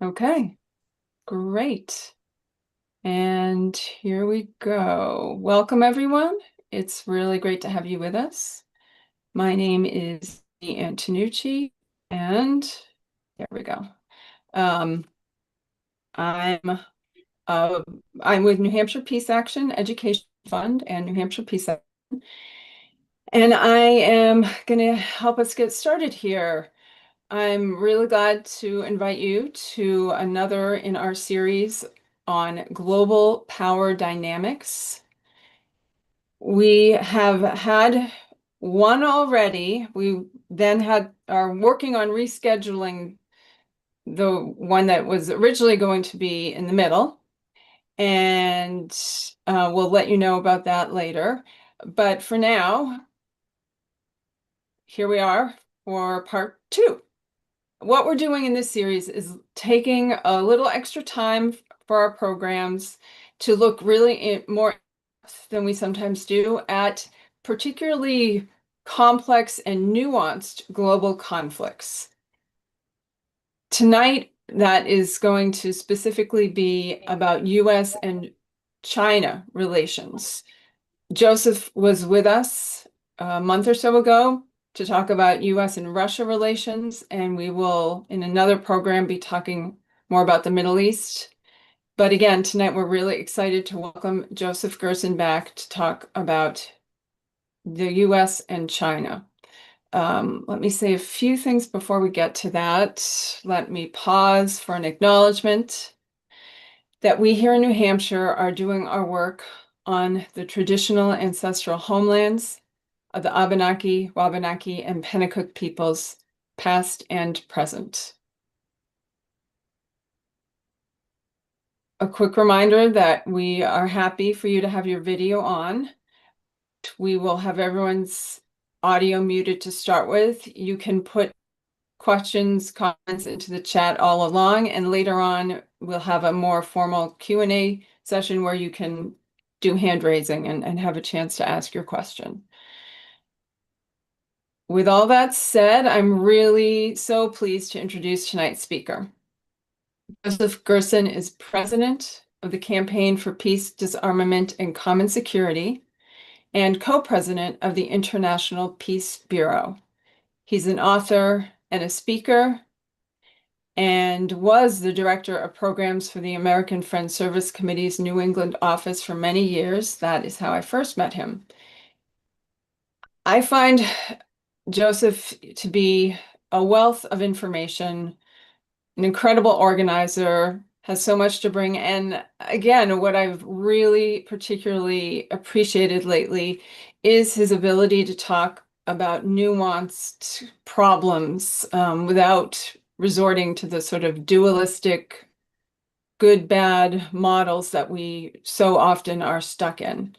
Okay, great. And here we go. Welcome, everyone. It's really great to have you with us. My name is Antonucci, and there we go. Um, I'm uh, I'm with New Hampshire Peace Action Education Fund and New Hampshire Peace Action, and I am going to help us get started here. I'm really glad to invite you to another in our series on global power dynamics. We have had one already. We then are working on rescheduling the one that was originally going to be in the middle, and we'll let you know about that later. But for now, here we are for part two. What we're doing in this series is taking a little extra time for our programs to look really more than we sometimes do at particularly complex and nuanced global conflicts. Tonight, that is going to specifically be about U.S. and China relations. Joseph was with us a month or so ago to talk about U.S. and Russia relations, and we will, in another program, be talking more about the Middle East. But again, tonight we're really excited to welcome Joseph Gerson back to talk about the U.S. and China. Let me say a few things before we get to that. Let me pause for an acknowledgement that we here in New Hampshire are doing our work on the traditional ancestral homelands of the Abenaki, Wabanaki, and Pennacook peoples, past and present. A quick reminder that we are happy for you to have your video on. We will have everyone's audio muted to start with. You can put questions, comments into the chat all along, and later on we'll have a more formal Q&A session where you can do hand raising and have a chance to ask your question. With all that said, I'm really so pleased to introduce tonight's speaker. Joseph Gerson is president of the Campaign for Peace, Disarmament, and Common Security and co-president of the International Peace Bureau. He's an author and a speaker and was the director of programs for the American Friends Service Committee's New England office for many years. That is how I first met him. I find Joseph to be a wealth of information, an incredible organizer, has so much to bring. And again, what I've really particularly appreciated lately is his ability to talk about nuanced problems without resorting to the sort of dualistic good, bad models that we so often are stuck in.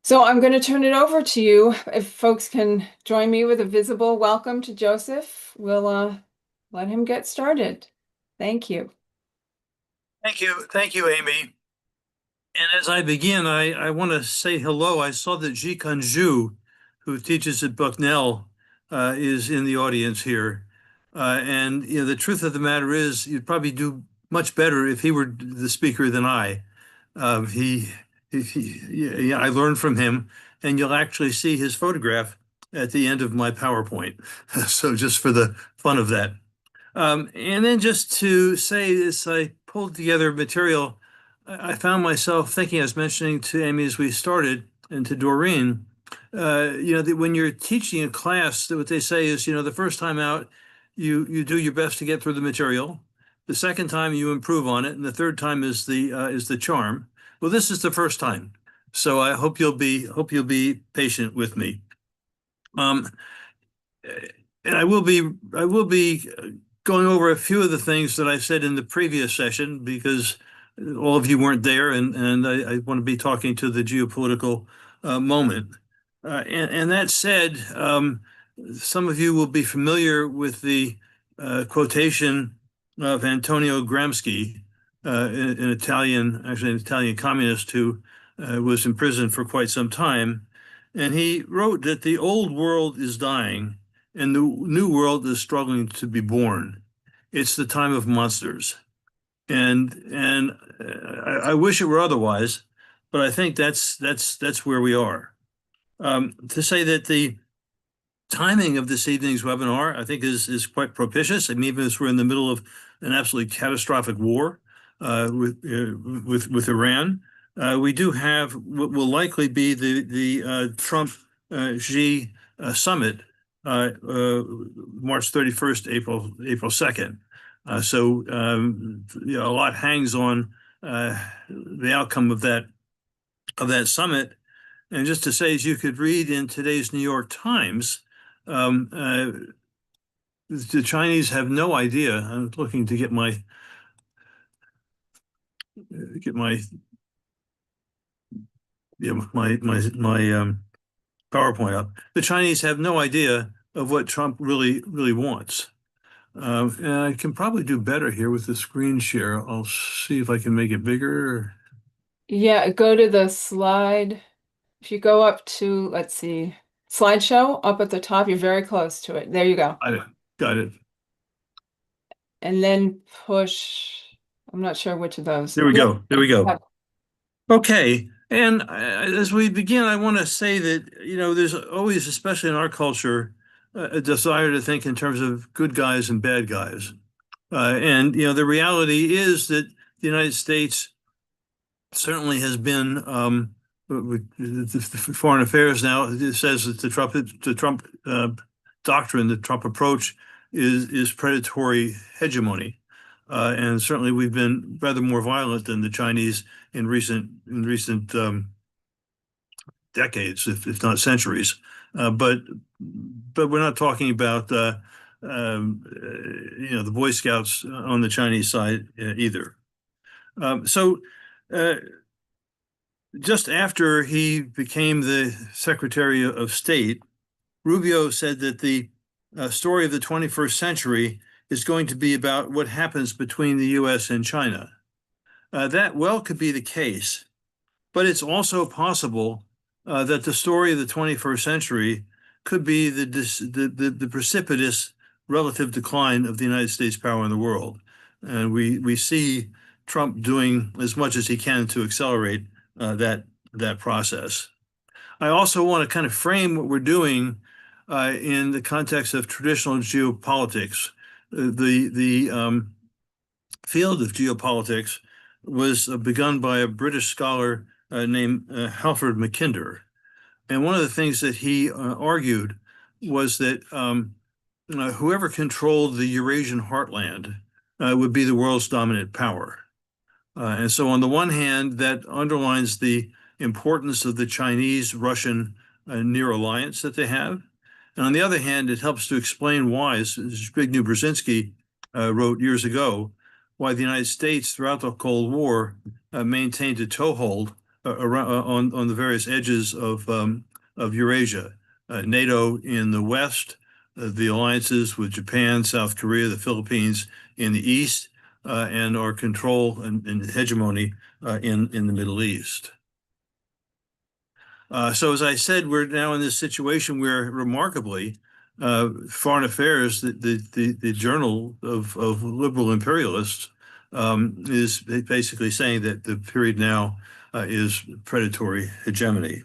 So I'm going to turn it over to you. If folks can join me with a visible welcome to Joseph, we'll let him get started. Thank you. Thank you, Amy. And as I begin, I want to say hello. I saw that Jikun Zhu, who teaches at Bucknell, is in the audience here. And you know, the truth of the matter is, you'd probably do much better if he were the speaker than I. Yeah, I learned from him, and you'll actually see his photograph at the end of my PowerPoint. So just for the fun of that. And then just to say this, I pulled together material. I found myself thinking, I was mentioning to Amy as we started and to Doreen, you know, that when you're teaching a class, that what they say is, you know, the first time out, you do your best to get through the material. The second time you improve on it, and the third time is the charm. Well, this is the first time, so I hope you'll be patient with me. And I will be going over a few of the things that I said in the previous session because all of you weren't there, and I want to be talking to the geopolitical moment. And that said, some of you will be familiar with the quotation of Antonio Gramsci, an Italian communist who was in prison for quite some time. And he wrote that the old world is dying and the new world is struggling to be born. It's the time of monsters. And I wish it were otherwise, but I think that's where we are. To say that the timing of this evening's webinar, I think, is quite propitious. I mean, even as we're in the middle of an absolutely catastrophic war with Iran, we do have what will likely be the Trump Xi summit, March 31st, April 2nd. A lot hangs on the outcome of that summit. And just to say, as you could read in today's New York Times, um, uh, the Chinese have no idea. I'm looking to get my PowerPoint up. The Chinese have no idea of what Trump really wants. And I can probably do better here with the screen share. I'll see if I can make it bigger. Yeah, go to the slide. If you go up to, let's see, slideshow up at the top, you're very close to it. There you go. Got it. And then push, I'm not sure which of those. There we Yeah. go. There we go. Okay. And as we begin, I want to say that, there's always, especially in our culture, a desire to think in terms of good guys and bad guys. The reality is that the United States certainly has been, the foreign affairs now, it says that the Trump doctrine, the Trump approach is predatory hegemony. And certainly we've been rather more violent than the Chinese in recent decades, if not centuries. But we're not talking about the Boy Scouts on the Chinese side either. So just after he became the Secretary of State, Rubio said that the story of the 21st century is going to be about what happens between the U.S. and China. That well could be the case, but it's also possible that the story of the 21st century could be the precipitous relative decline of the United States power in the world. And we see Trump doing as much as he can to accelerate that process. I also want to kind of frame what we're doing in the context of traditional geopolitics. The field of geopolitics was begun by a British scholar named Halford Mackinder. And one of the things that he argued was that whoever controlled the Eurasian heartland would be the world's dominant power. And so on the one hand, that underlines the importance of the Chinese-Russian near alliance that they have. And on the other hand, it helps to explain why, as Zbigniew Brzezinski wrote years ago, why the United States throughout the Cold War maintained a toehold on the various edges of Eurasia. NATO in the west, the alliances with Japan, South Korea, the Philippines in the east, and our control and hegemony in the Middle East. So as I said, we're now in this situation where remarkably, Foreign Affairs, the journal of liberal imperialists, is basically saying that the period now is predatory hegemony.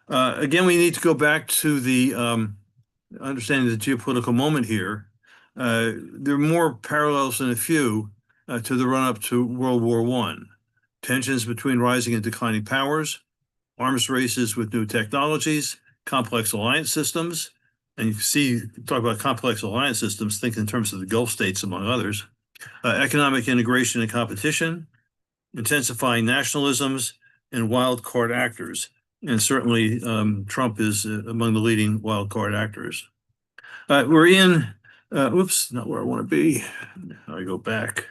Again, we need to go back to the understanding the geopolitical moment here. There are more parallels than a few to the run-up to World War I. Tensions between rising and declining powers, arms races with new technologies, complex alliance systems. And you can see, talk about complex alliance systems, think in terms of the Gulf states, among others. Economic integration and competition, intensifying nationalisms, and wild card actors. And certainly Trump is among the leading wild card actors. We're in, whoops, not where I want to be. I go back.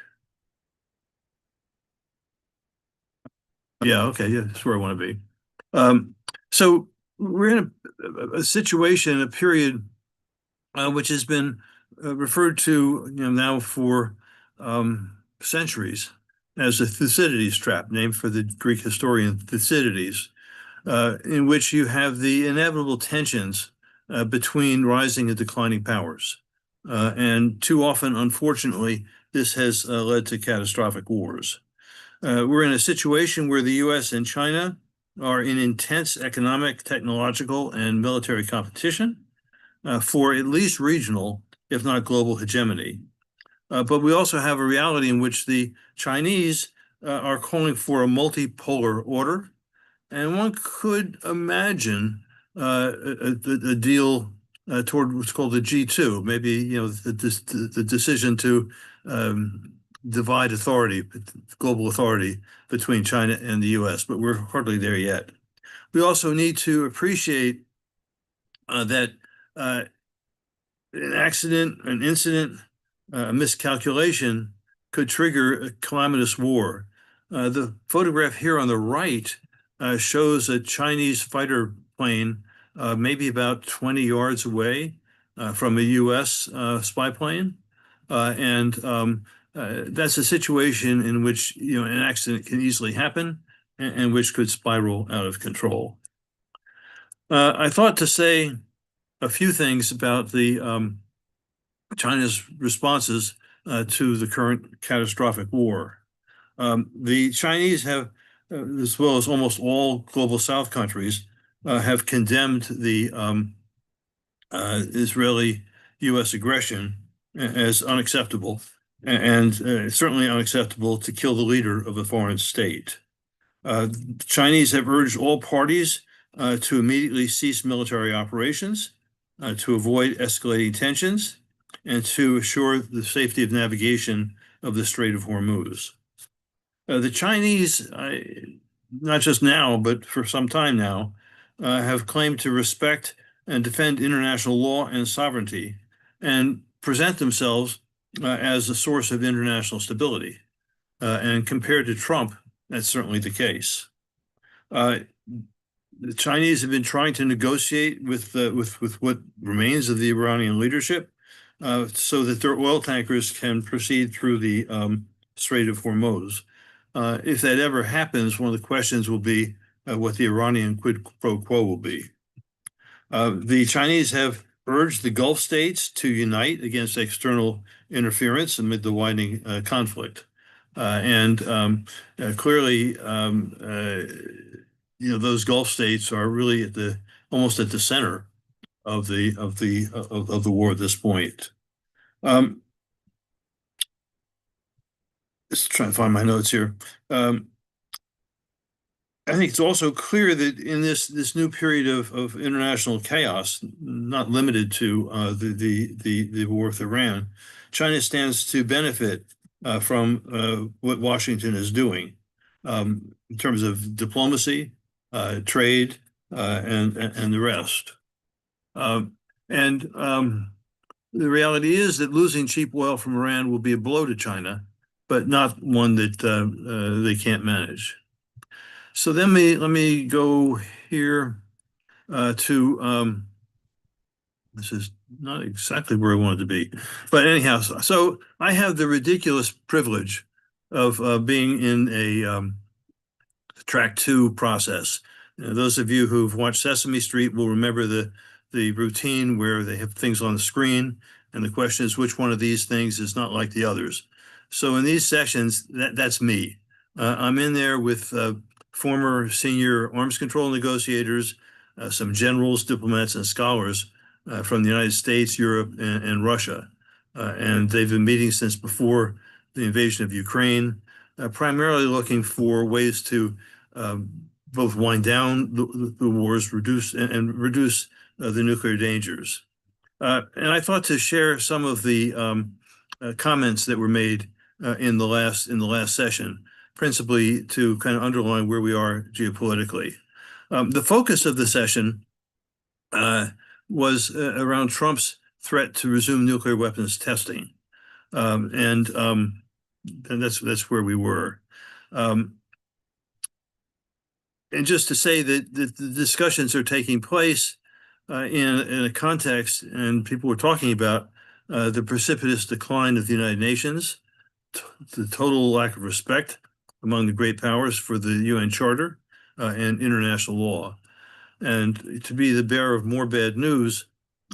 Yeah, okay, yeah, that's where I want to be. So we're in a situation, a period which has been referred to, now for centuries as the Thucydides trap, named for the Greek historian Thucydides, in which you have the inevitable tensions between rising and declining powers. and too often, unfortunately, this has led to catastrophic wars. We're in a situation where the U.S. and China are in intense economic, technological, and military competition for at least regional, if not global, hegemony. But we also have a reality in which the Chinese are calling for a multipolar order, and one could imagine a deal toward what's called the G2, maybe the decision to divide authority, global authority between China and the U.S., but we're hardly there yet. We also need to appreciate that an accident, an incident, a miscalculation could trigger a calamitous war. The photograph here on the right shows a Chinese fighter plane, maybe about 20 yards away from a U.S. Spy plane. That's a situation in which an accident can easily happen and which could spiral out of control. I thought to say a few things about the China's responses to the current catastrophic war. The Chinese have, as well as almost all global South countries, have condemned the Israeli-U.S. aggression as unacceptable, and certainly unacceptable to kill the leader of a foreign state. The Chinese have urged all parties to immediately cease military operations, to avoid escalating tensions, and to assure the safety of navigation of the Strait of Hormuz. The Chinese, not just now, but for some time now, have claimed to respect and defend international law and sovereignty and present themselves as a source of international stability. And compared to Trump, that's certainly the case. The Chinese have been trying to negotiate with what remains of the Iranian leadership so that their oil tankers can proceed through the Strait of Hormuz. If that ever happens, one of the questions will be what the Iranian quid pro quo will be. The Chinese have urged the Gulf states to unite against external interference amid the widening conflict. Clearly, those Gulf states are really almost at the center of the war at this point. Just trying to find my notes here. I think it's also clear that in this new period of international chaos, not limited to the war with Iran, China stands to benefit from what Washington is doing in terms of diplomacy, trade, and the rest. The reality is that losing cheap oil from Iran will be a blow to China, but not one that they can't manage. So then let me go here to this is not exactly where I wanted to be, but anyhow, so I have the ridiculous privilege of being in a track 2 process. Those of you who've watched Sesame Street will remember the routine where they have things on the screen, and the question is which one of these things is not like the others. So in these sessions, that's me. I'm in there with former senior arms control negotiators, some generals, diplomats, and scholars from the United States, Europe, and Russia. And they've been meeting since before the invasion of Ukraine, primarily looking for ways to both wind down the wars, reduce the nuclear dangers. And I thought to share some of the comments that were made in the last session, principally to kind of underline where we are geopolitically. The focus of the session was around Trump's threat to resume nuclear weapons testing, and that's where we were. And just to say that the discussions are taking place in a context, and people were talking about the precipitous decline of the United Nations, the total lack of respect among the great powers for the UN Charter and international law. And to be the bearer of more bad news,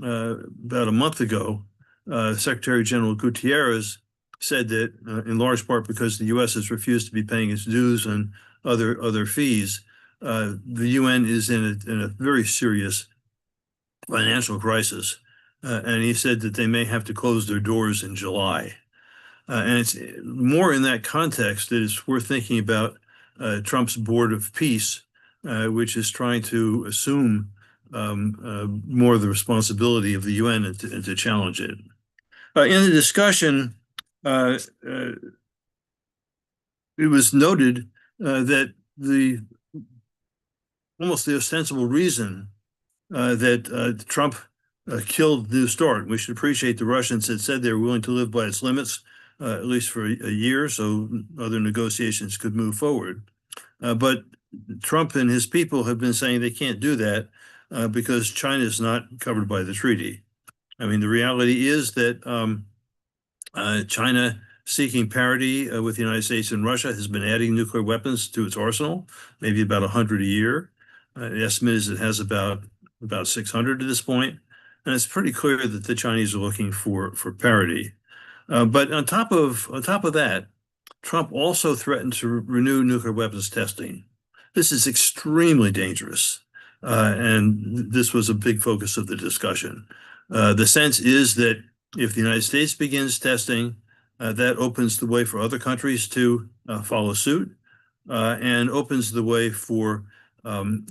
about a month ago, Secretary General Gutierrez said that in large part because the U.S. has refused to be paying its dues and other fees, the UN is in a very serious financial crisis. And he said that they may have to close their doors in July. And it's more in that context that it's worth thinking about Trump's Board of Peace, which is trying to assume more of the responsibility of the UN and to challenge it. In the discussion, uh, uh, it was noted that the almost the ostensible reason that Trump killed New START. We should appreciate the Russians had said they were willing to live by its limits, at least for a year, so other negotiations could move forward. But Trump and his people have been saying they can't do that because China is not covered by the treaty. I mean, the reality is that China, seeking parity with the United States and Russia, has been adding nuclear weapons to its arsenal, maybe about 100 a year. The estimate is it has about 600 at this point, and it's pretty clear that the Chinese are looking for parity. But on top of that, Trump also threatened to renew nuclear weapons testing. This is extremely dangerous, and this was a big focus of the discussion. The sense is that if the United States begins testing, that opens the way for other countries to follow suit and opens the way for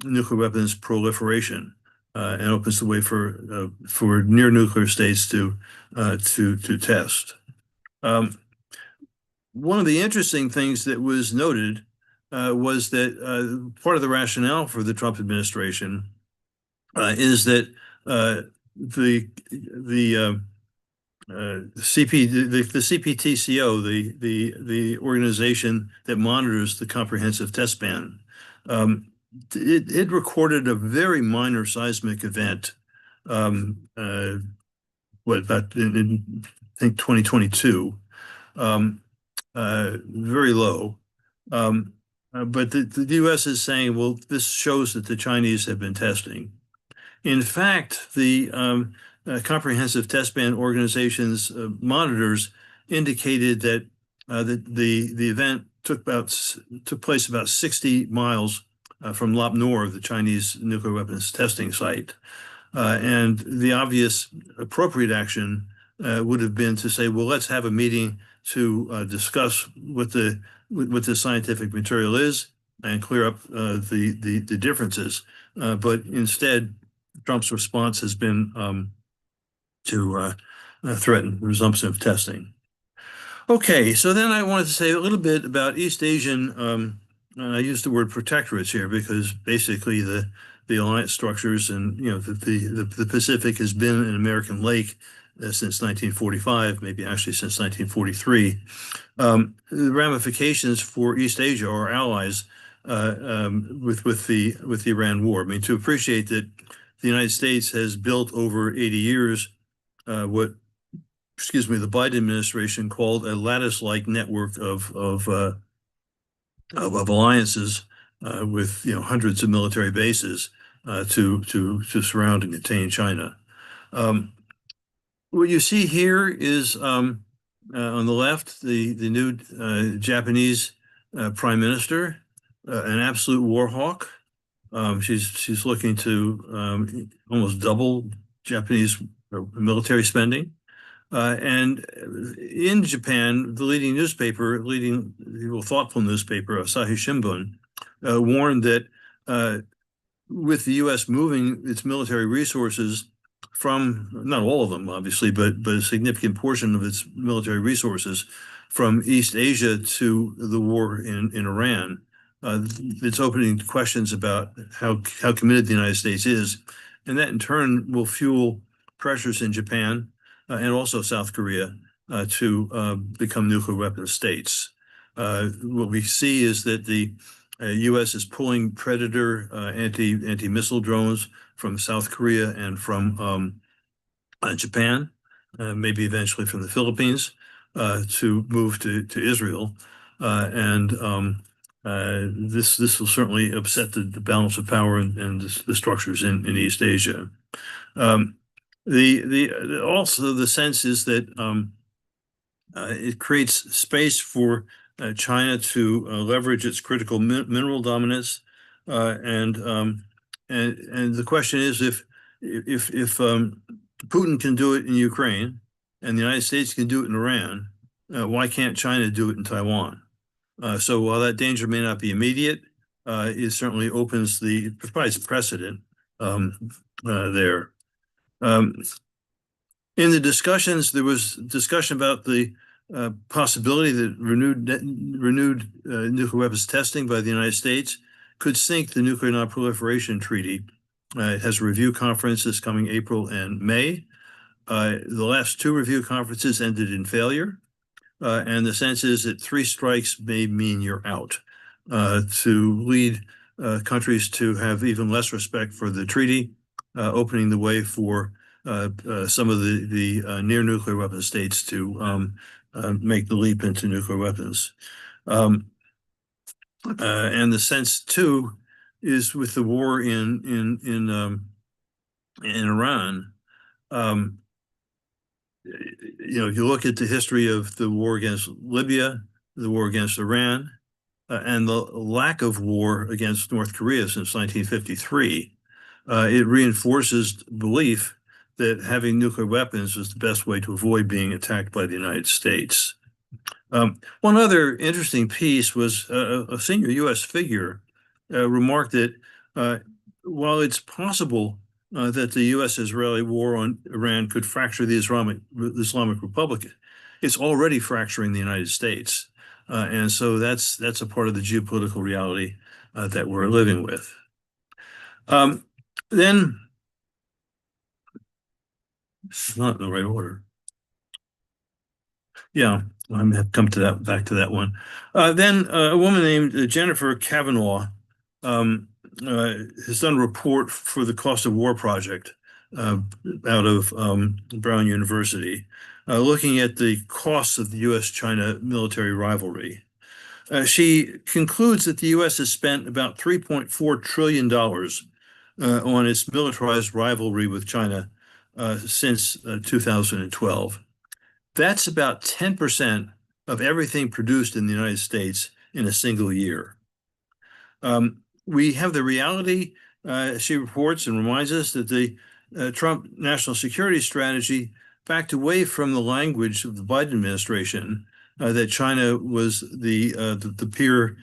nuclear weapons proliferation and opens the way for near nuclear states to test. One of the interesting things that was noted was that part of the rationale for the Trump administration is that the CPTCO, the organization that monitors the comprehensive test ban, it recorded a very minor seismic event. About in I think 2022, very low. But the U.S. is saying, well, this shows that the Chinese have been testing. In fact, the Comprehensive Test Ban Organization's monitors indicated that the event took place about 60 miles from Lop Nor, the Chinese nuclear weapons testing site. And the obvious appropriate action would have been to say, well, let's have a meeting to discuss what the scientific material is and clear up the differences. But instead, Trump's response has been to threaten resumption of testing. Okay, so then I wanted to say a little bit about East Asian. I use the word protectorates here because basically the alliance structures and the Pacific has been an American lake since 1945, maybe actually since 1943. The ramifications for East Asia or allies with the Iran war. I mean, to appreciate that the United States has built over 80 years what, excuse me, the Biden administration called a lattice-like network of alliances with hundreds of military bases to surround and contain China. What you see here is on the left the new Japanese prime minister, an absolute war hawk. She's looking to almost double Japanese military spending. And in Japan, the leading thoughtful newspaper, Asahi Shimbun, warned that with the U.S. moving its military resources from, not all of them, obviously, but a significant portion of its military resources from East Asia to the war in Iran, it's opening questions about how committed the United States is. And that in turn will fuel pressures in Japan and also South Korea to become nuclear weapons states. What we see is that the U.S. is pulling Predator anti-missile drones from South Korea and from Japan, maybe eventually from the Philippines, to move to Israel. And this will certainly upset the balance of power and the structures in East Asia. Also the sense is that it creates space for China to leverage its critical mineral dominance, and the question is if Putin can do it in Ukraine and the United States can do it in Iran, why can't China do it in Taiwan? So while that danger may not be immediate, it certainly provides precedent there. Um, in the discussions, there was discussion about the possibility that renewed nuclear weapons testing by the United States could sink the Nuclear Non-Proliferation Treaty. It has a review conference this coming April and May. The last two review conferences ended in failure. And the sense is that three strikes may mean you're out, to lead countries to have even less respect for the treaty, opening the way for some of the near nuclear weapon states to make the leap into nuclear weapons. And the sense too is with the war in Iran. If you look at the history of the war against Libya, the war against Iran, and the lack of war against North Korea since 1953, it reinforces belief that having nuclear weapons is the best way to avoid being attacked by the United States. One other interesting piece was a senior U.S. figure remarked that while it's possible that the U.S.-Israeli war on Iran could fracture the Islamic Republic, it's already fracturing the United States. And so that's a part of the geopolitical reality that we're living with. Then, it's not in the right order. Yeah, I'm have come to that back to that one. Then a woman named Jennifer Kavanaugh has done a report for the Cost of War Project out of Brown University, looking at the costs of the U.S. China military rivalry. She concludes that the U.S. has spent about $3.4 trillion on its militarized rivalry with China since 2012. That's about 10% of everything produced in the United States in a single year. We have the reality, she reports and reminds us, that the Trump national security strategy backed away from the language of the Biden administration that China was the peer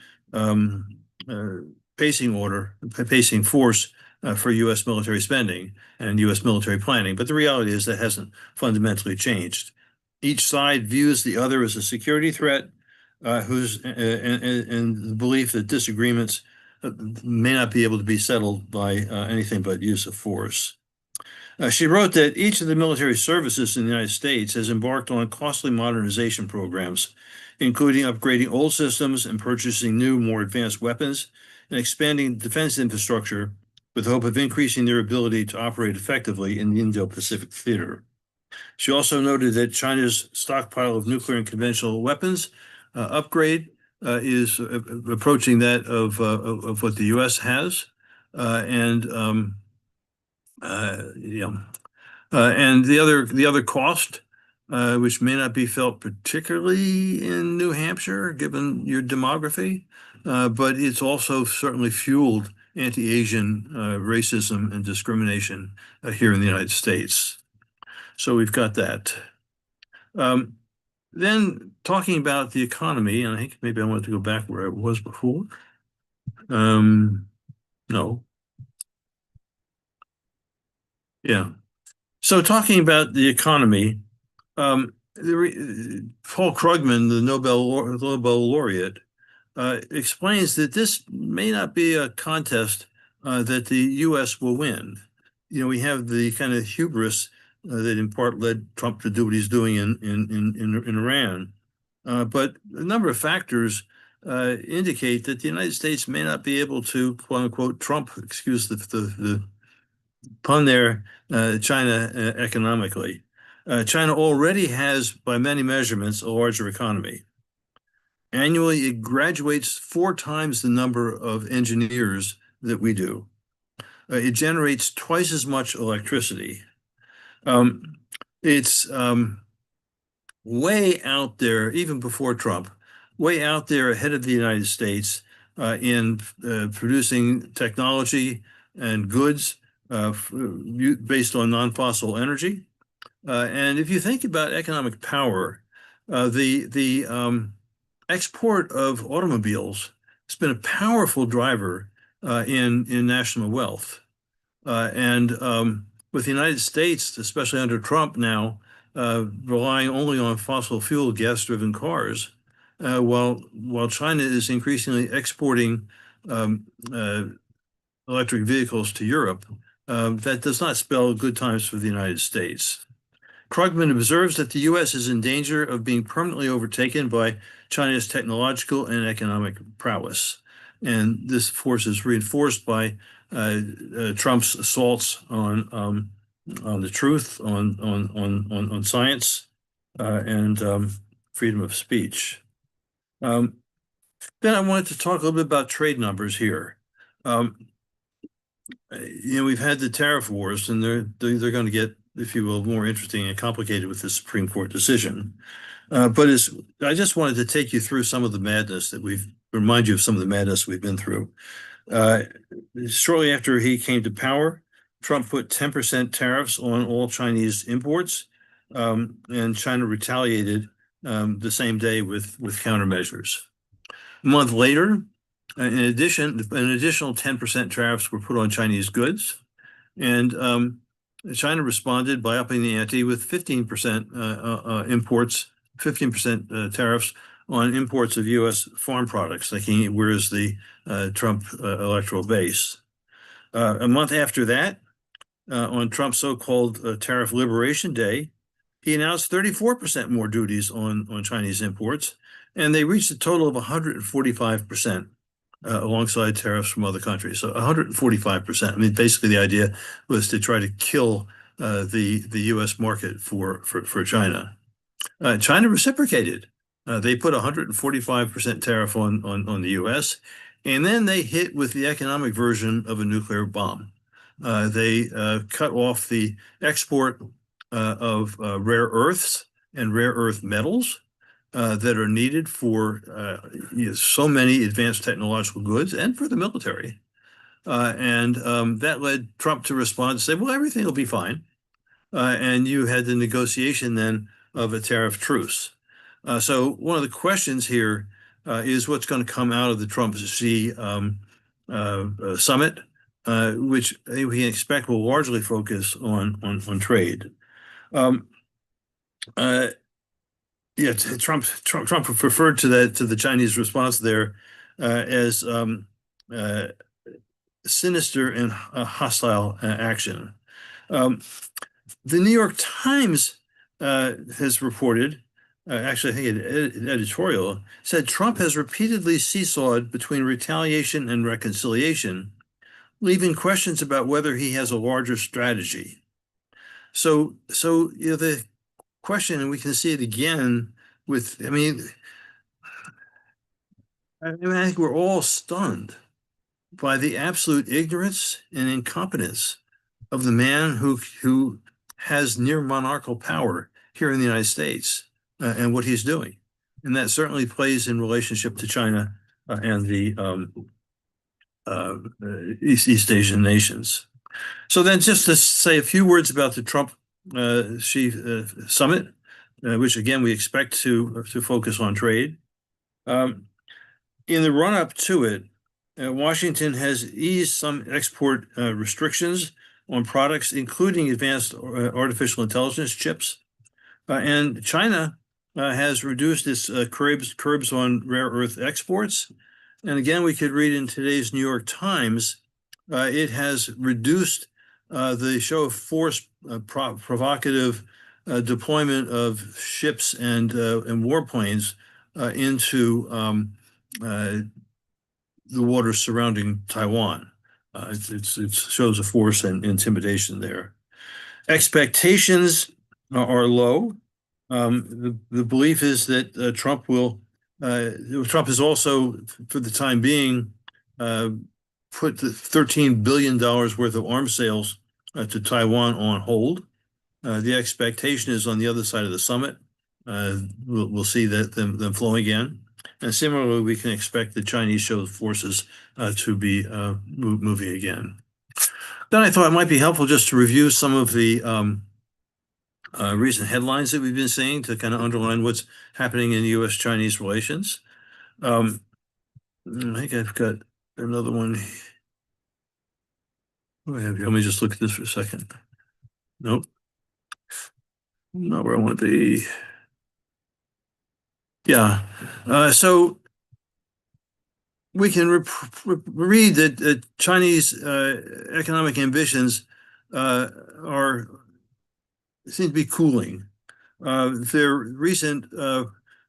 pacing force for U.S. military spending and U.S. military planning. But the reality is that hasn't fundamentally changed. Each side views the other as a security threat, and the belief that disagreements may not be able to be settled by anything but use of force. She wrote that each of the military services in the United States has embarked on costly modernization programs, including upgrading old systems and purchasing new, more advanced weapons, and expanding defense infrastructure with the hope of increasing their ability to operate effectively in the Indo-Pacific theater. She also noted that China's stockpile of nuclear and conventional weapons upgrade is approaching that of what the U.S. has, and the other cost, which may not be felt particularly in New Hampshire, given your demography, but it's also certainly fueled anti-Asian racism and discrimination here in the United States. So we've got that. Then talking about the economy, and I think maybe I wanted to go back where I was before. No. Yeah. So talking about the economy, Paul Krugman, the Nobel laureate, explains that this may not be a contest that the U.S. will win. We have the kind of hubris that in part led Trump to do what he's doing in Iran. But a number of factors indicate that the United States may not be able to, quote unquote, Trump, excuse the pun there, China economically. China already has, by many measurements, a larger economy. Annually, it graduates 4 times the number of engineers that we do. It generates twice as much electricity. Um, it's way out there, even before Trump, way out there ahead of the United States in producing technology and goods based on non-fossil energy. And if you think about economic power, the export of automobiles has been a powerful driver in national wealth. And with the United States, especially under Trump now, relying only on fossil fuel gas-driven cars, while China is increasingly exporting um, uh, electric vehicles to Europe, that does not spell good times for the United States. Krugman observes that the U.S. is in danger of being permanently overtaken by China's technological and economic prowess. And this force is reinforced by Trump's assaults on the truth, on science, and freedom of speech. Um, then I wanted to talk a little bit about trade numbers here. Um, we've had the tariff wars, and they're going to get, if you will, more interesting and complicated with the Supreme Court decision. But I just wanted to take you through some of the madness that remind you of some of the madness we've been through. Uh, Shortly after he came to power, Trump put 10% tariffs on all Chinese imports, and China retaliated the same day with countermeasures. A month later, in addition, an additional 10% tariffs were put on Chinese goods, and China responded by upping the ante with 15% imports, 15% tariffs on imports of U.S. farm products, thinking where's the Trump electoral base. A month after that, on Trump's so-called Tariff Liberation Day, he announced 34% more duties on Chinese imports, and they reached a total of 145%. Alongside tariffs from other countries. So 145%. I mean, basically the idea was to try to kill the U.S. market for China. China reciprocated. They put 145% tariff on the U.S., and then they hit with the economic version of a nuclear bomb. They cut off the export of rare earths and rare earth metals that are needed for so many advanced technological goods and for the military. And that led Trump to respond and say, well, everything will be fine. And you had the negotiation then of a tariff truce. So one of the questions here is what's going to come out of the Trump-Xi summit, which we can expect will largely focus on trade. Um, uh, Yeah, Trump referred to the Chinese response there as uh, sinister and hostile action. Um, the New York Times has reported, actually, I think an editorial said Trump has repeatedly seesawed between retaliation and reconciliation, leaving questions about whether he has a larger strategy. So the question, and we can see it again with, I think we're all stunned by the absolute ignorance and incompetence of the man who has near monarchical power here in the United States and what he's doing. And that certainly plays in relationship to China and the East Asian nations. So then just to say a few words about the Trump-Xi summit, which again we expect to focus on trade. In the run-up to it, Washington has eased some export restrictions on products, including advanced artificial intelligence chips. And China has reduced its curbs on rare earth exports. And again, we could read in today's New York Times, it has reduced the show of force, provocative deployment of ships and warplanes into the waters surrounding Taiwan. It shows a force and intimidation there. Expectations are low. The belief is that Trump has also, for the time being, put the $13 billion worth of arms sales to Taiwan on hold. The expectation is on the other side of the summit. We'll see that them flowing again. And similarly, we can expect the Chinese show forces to be moving again. Then I thought it might be helpful just to review some of the recent headlines that we've been seeing to kind of underline what's happening in U.S. Chinese relations. Um, I think I've got another one. Let me just look at this for a second. Nope, not where I want to be. Yeah. So we can read that Chinese economic ambitions are seem to be cooling. Their recent uh,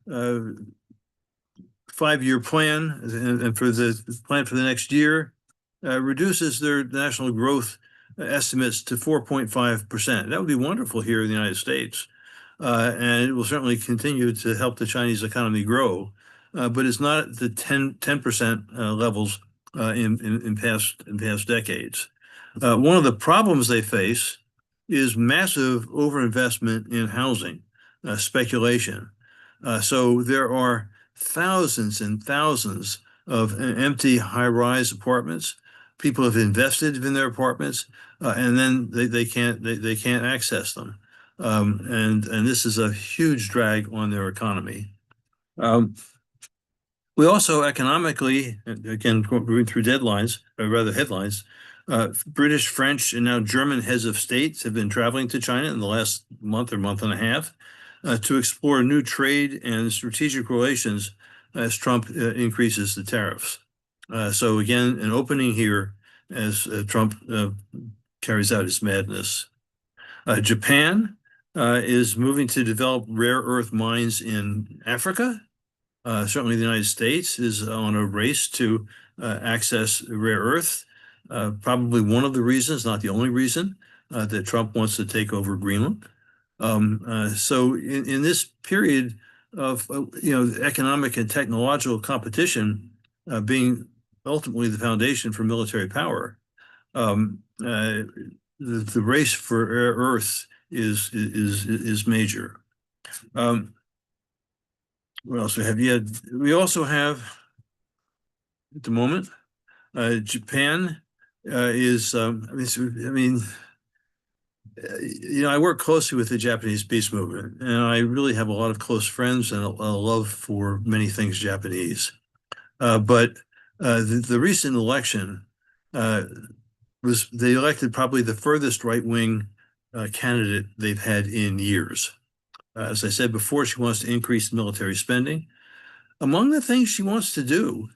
5-year plan and for the plan for the next year reduces their national growth estimates to 4.5%. That would be wonderful here in the United States. And it will certainly continue to help the Chinese economy grow, but it's not at the 10% levels in past decades. One of the problems they face is massive overinvestment in housing, speculation. So there are thousands and thousands of empty high-rise apartments. People have invested in their apartments, and then they can't access them. And this is a huge drag on their economy. We also economically, again, going through deadlines, or rather headlines, British, French, and now German heads of states have been traveling to China in the last month or month and a half to explore new trade and strategic relations as Trump increases the tariffs. So again, an opening here as Trump carries out his madness. Japan is moving to develop rare earth mines in Africa. Certainly, the United States is on a race to access rare earth. Probably one of the reasons, not the only reason, that Trump wants to take over Greenland. So, in this period of economic and technological competition being ultimately the foundation for military power, the race for rare earth is major. What else we have? Yeah, we also have at the moment Japan is. I mean, I work closely with the Japanese peace movement, and I really have a lot of close friends and a love for many things Japanese. But the recent election was they elected probably the furthest right-wing candidate they've had in years. As I said before, she wants to increase military spending. Among the things she wants to do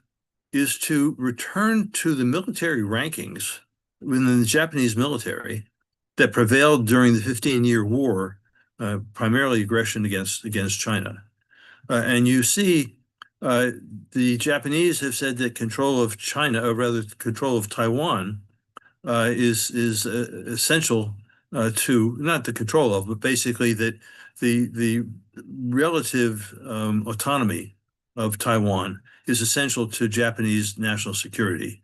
is to return to the military rankings within the Japanese military that prevailed during the 15-year war, primarily aggression against China. And you see, the Japanese have said that control of China, or rather control of Taiwan, is essential to not the control of, but basically that the relative autonomy of Taiwan is essential to Japanese national security,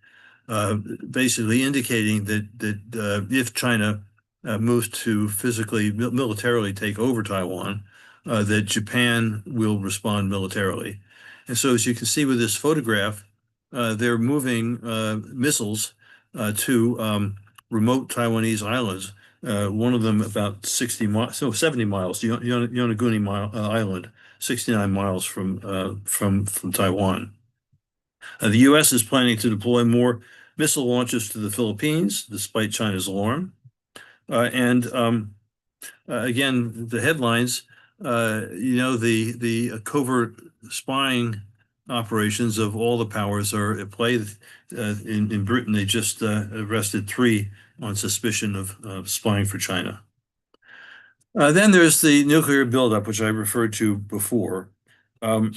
basically indicating that if China moves to physically, militarily take over Taiwan, that Japan will respond militarily. And so, as you can see with this photograph, they're moving missiles to remote Taiwanese islands. One of them about 60 miles, so 70 miles, Yonaguni Island, 69 miles from Taiwan. The U.S. is planning to deploy more missile launches to the Philippines, despite China's alarm. And again, the headlines, the covert spying operations of all the powers are at play. In Britain, they just arrested 3 on suspicion of spying for China. Then there's the nuclear buildup, which I referred to before. One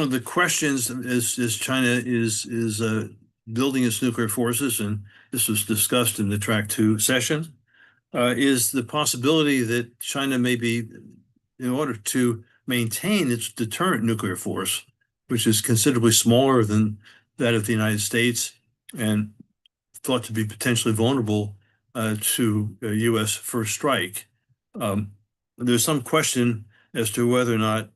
of the questions is China is building its nuclear forces, and this was discussed in the Track 2 session, is the possibility that China may be, in order to maintain its deterrent nuclear force, which is considerably smaller than that of the United States and thought to be potentially vulnerable to a U.S. first strike. Um, there's some question as to whether or not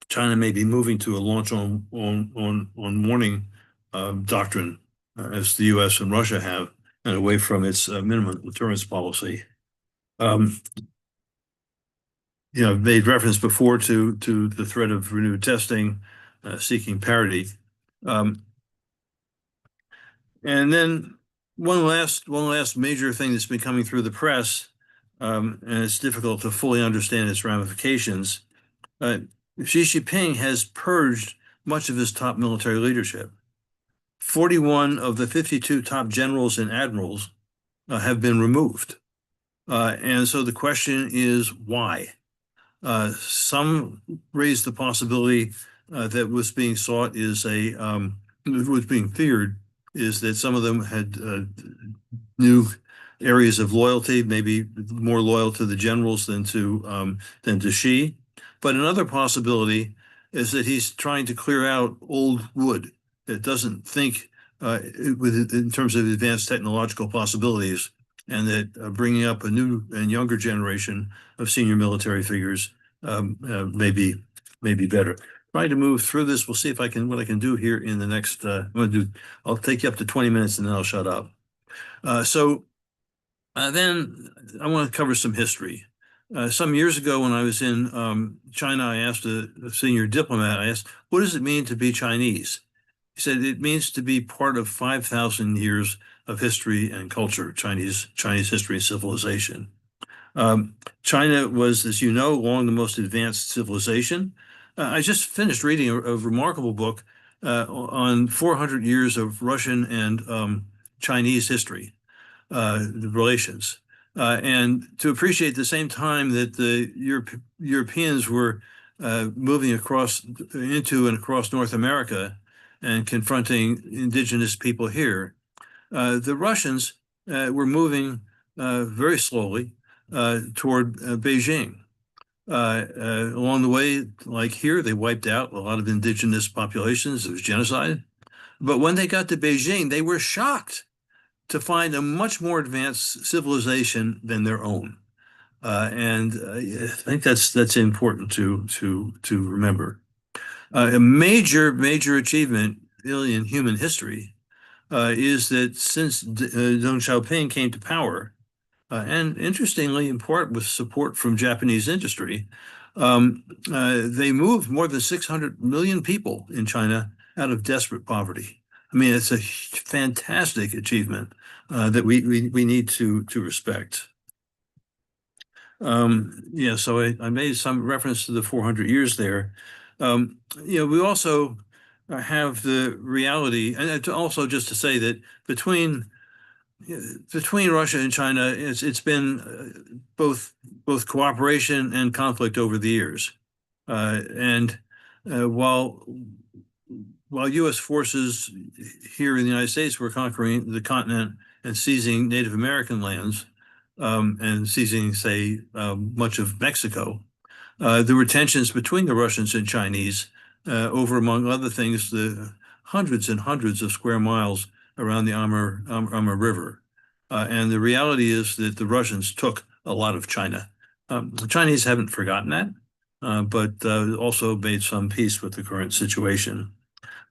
China may be moving to a launch on warning doctrine, as the U.S. and Russia have, and away from its minimum deterrence policy. Um, made reference before to the threat of renewed testing, seeking parity. Um, and then one last major thing that's been coming through the press, and it's difficult to fully understand its ramifications. Uh, Xi Jinping has purged much of his top military leadership. 41 of the 52 top generals and admirals have been removed. And so the question is why? Some raised the possibility that was being sought is was being feared is that some of them had new areas of loyalty, maybe more loyal to the generals than to Xi. But another possibility is that he's trying to clear out old wood that doesn't think in terms of advanced technological possibilities, and that bringing up a new and younger generation of senior military figures may be better. Trying to move through this. We'll see if I can what I can do here in the next. I'll take you up to 20 minutes and then I'll shut up. Then I want to cover some history. Some years ago, when I was in China, I asked a senior diplomat, I asked, what does it mean to be Chinese? He said, it means to be part of 5,000 years of history and culture, Chinese history and civilization. China was, as you know, long the most advanced civilization. I just finished reading a remarkable book on 400 years of Russian and Chinese history, the relations. And to appreciate at the same time that the Europeans were moving into and across North America and confronting indigenous people here, the Russians were moving very slowly toward Beijing. Along the way, like here, they wiped out a lot of indigenous populations. It was genocide. But when they got to Beijing, they were shocked to find a much more advanced civilization than their own. And I think that's important to remember. A major achievement really in human history is that since Deng Xiaoping came to power, and interestingly, in part with support from Japanese industry, they moved more than 600 million people in China out of desperate poverty. I mean, it's a fantastic achievement that we need to respect. Yeah, so I made some reference to the 400 years there. We also have the reality, and also just to say that between Russia and China, it's been both cooperation and conflict over the years. And while U.S. forces here in the United States were conquering the continent and seizing Native American lands, and seizing, say, much of Mexico, there were tensions between the Russians and Chinese over, among other things, the hundreds and hundreds of square miles around the Amur River. And the reality is that the Russians took a lot of China. The Chinese haven't forgotten that, but also made some peace with the current situation.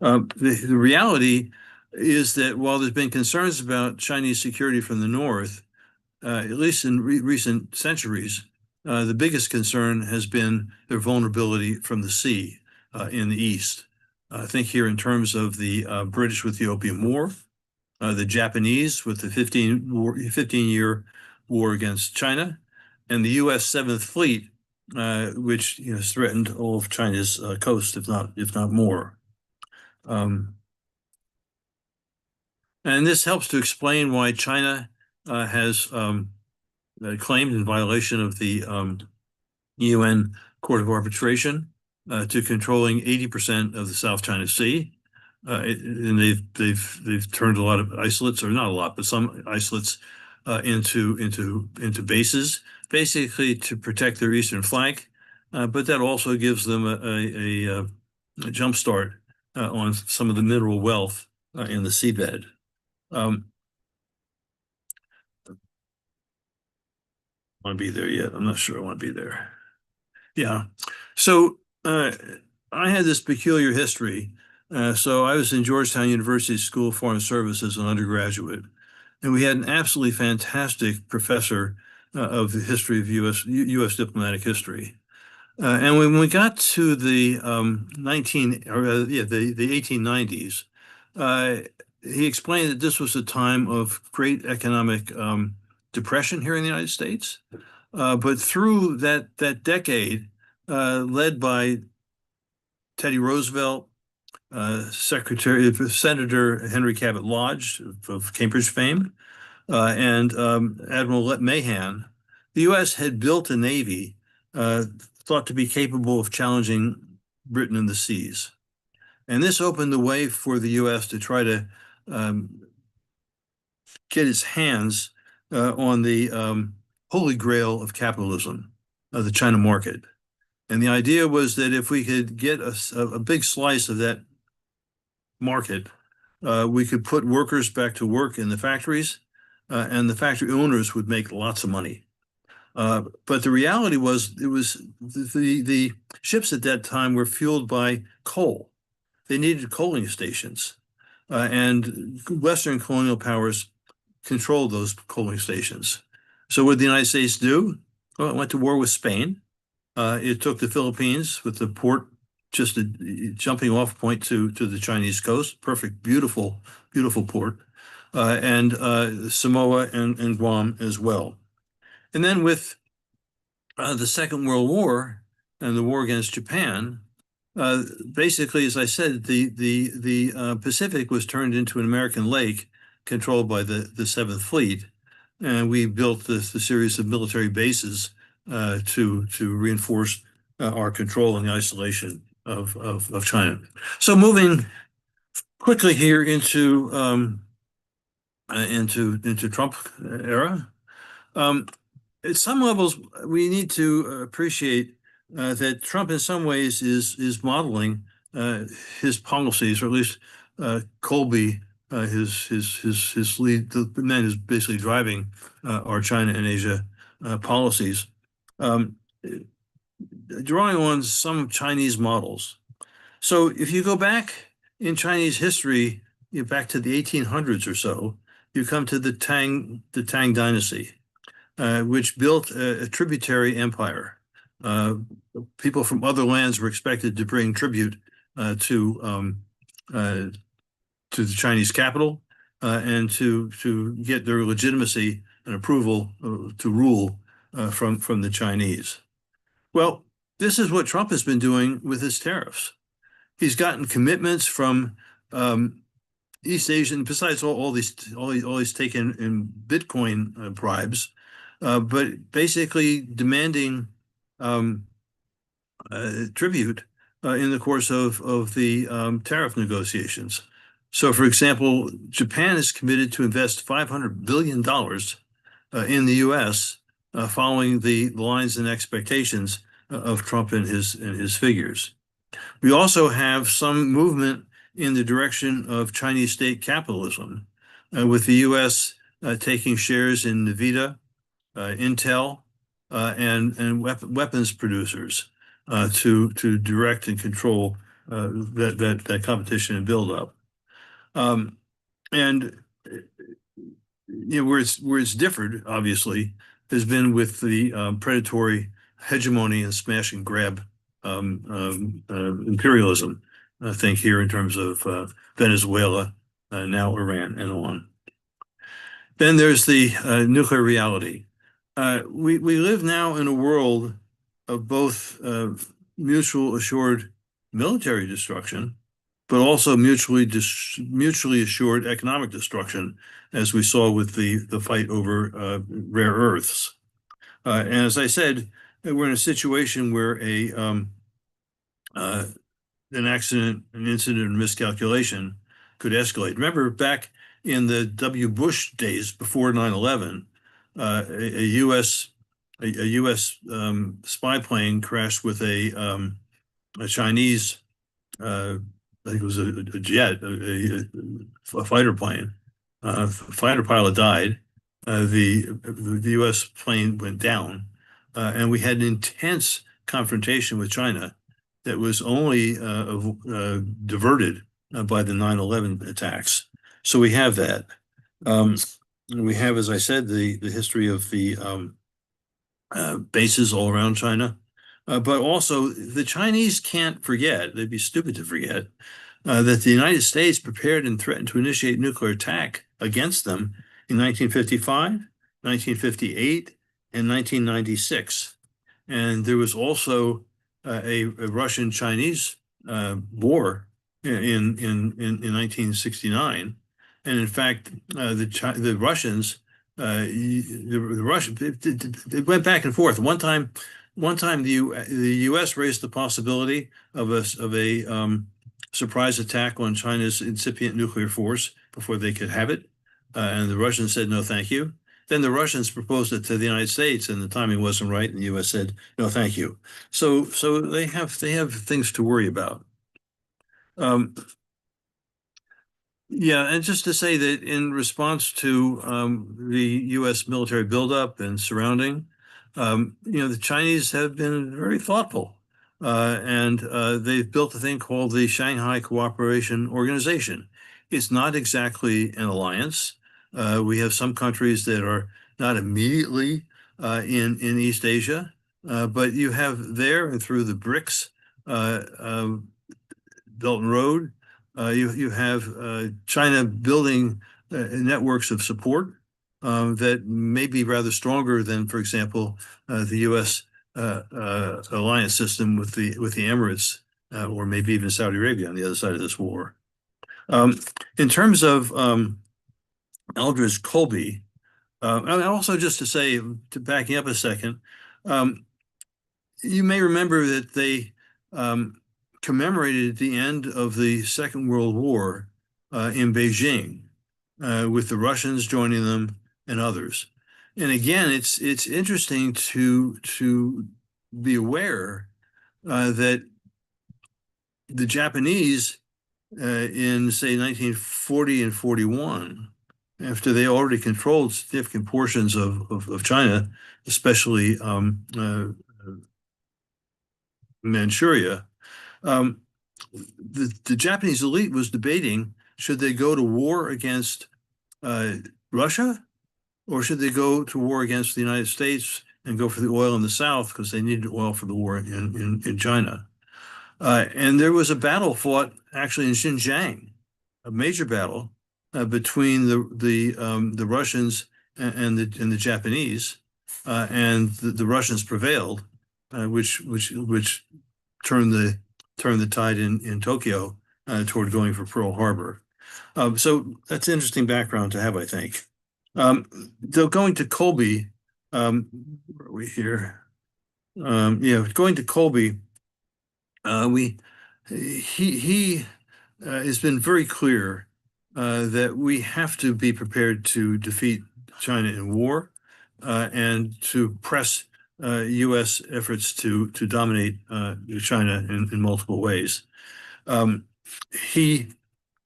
The reality is that while there's been concerns about Chinese security from the north, at least in recent centuries, the biggest concern has been their vulnerability from the sea in the east. I think here in terms of the British with the Opium War, the Japanese with the 15-year war against China, and the U.S. Seventh Fleet, which has threatened all of China's coast, if not more. And this helps to explain why China has claimed in violation of the UN Court of Arbitration to controlling 80% of the South China Sea. And they've turned a lot of isolates, or not a lot, but some isolates into bases, basically to protect their eastern flank. But that also gives them a jump start on some of the mineral wealth in the seabed. want to be there yet. I'm not sure I want to be there. Yeah. So I had this peculiar history. So I was in Georgetown University School of Foreign Service as an undergraduate, and we had an absolutely fantastic professor of the history of U.S. diplomatic history. And when we got to the 19 or yeah the 1890s, uh, he explained that this was a time of great economic depression here in the United States. But through that decade, led by Teddy Roosevelt, Senator Henry Cabot Lodge of Cambridge fame, and Admiral Mahan, the U.S. had built a navy uh, thought to be capable of challenging Britain in the seas. And this opened the way for the U.S. to try to um, get its hands on the holy grail of capitalism, the China market. And the idea was that if we could get a big slice of that market, we could put workers back to work in the factories, and the factory owners would make lots of money. But the reality was, it was the ships at that time were fueled by coal. They needed coaling stations, and Western colonial powers controlled those coaling stations. So what did the United States do? Well, it went to war with Spain. It took the Philippines with the port just a jumping off point to the Chinese coast. Perfect, beautiful, beautiful port. And Samoa and Guam as well. And then with the Second World War and the war against Japan, basically, as I said, the Pacific was turned into an American lake controlled by the Seventh Fleet, and we built the series of military bases to reinforce our control and the isolation of China. So moving quickly here into Trump era. Um, at some levels, we need to appreciate that Trump, in some ways, is modeling his policies, or at least Colby, his lead, the man who's basically driving our China and Asia policies, um, drawing on some Chinese models. So, if you go back in Chinese history, back to the 1800s or so, you come to the Tang Dynasty, which built a tributary empire. Uh, People from other lands were expected to bring tribute uh, to um, uh, to the Chinese capital and to get their legitimacy and approval to rule from the Chinese. Well, this is what Trump has been doing with his tariffs. He's gotten commitments from East Asian, besides all these taken in Bitcoin bribes, but basically demanding um, tribute in the course of the tariff negotiations. So, for example, Japan is committed to invest $500 billion in the U.S. Following the lines and expectations of Trump and his figures. We also have some movement in the direction of Chinese state capitalism, with the U.S. Taking shares in Nvidia, Intel, and weapons producers to direct and control that competition and build up. And where it's differed, obviously, has been with the predatory hegemony and smash and grab imperialism. I think here in terms of Venezuela, now Iran, and on. Then there's the nuclear reality. We live now in a world of both mutual assured military destruction, but also mutually assured economic destruction, as we saw with the fight over rare earths. And as I said, we're in a situation where an accident, an incident, or miscalculation could escalate. Remember back in the W. Bush days before 9/11, a U.S. Spy plane crashed with a Chinese, I think it was a jet, a fighter plane. Fighter pilot died, the U.S. plane went down, and we had an intense confrontation with China that was only diverted by the 9/11 attacks. So we have that. Um, we have, as I said, the history of the bases all around China. But also, the Chinese can't forget, they'd be stupid to forget, that the United States prepared and threatened to initiate nuclear attack against them in 1955, 1958, and 1996. And there was also a Russian-Chinese war in 1969. And in fact, the Russians, the Russian, it went back and forth. One time the U.S. raised the possibility of a surprise attack on China's incipient nuclear force before they could have it, and the Russians said no, thank you. Then the Russians proposed it to the United States, and the timing wasn't right, and the U.S. said no, thank you. So they have things to worry about. Um, Yeah, and just to say that in response to the U.S. military buildup and surrounding, the Chinese have been very thoughtful, and they've built a thing called the Shanghai Cooperation Organization. It's not exactly an alliance. We have some countries that are not immediately in East Asia, but you have there and through the BRICS, Belt and Road. You have China building networks of support that may be rather stronger than, for example, the U.S. Alliance system with the Emirates, or maybe even Saudi Arabia on the other side of this war. In terms of Aldrich Colby, and also just to say, to backing up a second, um, you may remember that they commemorated the end of the Second World War in Beijing, with the Russians joining them and others. And again, it's interesting to be aware that the Japanese in say 1940 and 41, after they already controlled significant portions of China, especially Manchuria. Um, the Japanese elite was debating, should they go to war against uh, Russia, or should they go to war against the United States and go for the oil in the South because they needed oil for the war in China. And there was a battle fought actually in Xinjiang, a major battle between the Russians and the Japanese, and the Russians prevailed, which turned the tide in Tokyo toward going for Pearl Harbor. So that's an interesting background to have, I think. Though going to Colby, where are we here? Yeah, going to Colby, we he has been very clear that we have to be prepared to defeat China in war, and to press U.S. efforts to dominate China in multiple ways. Um, he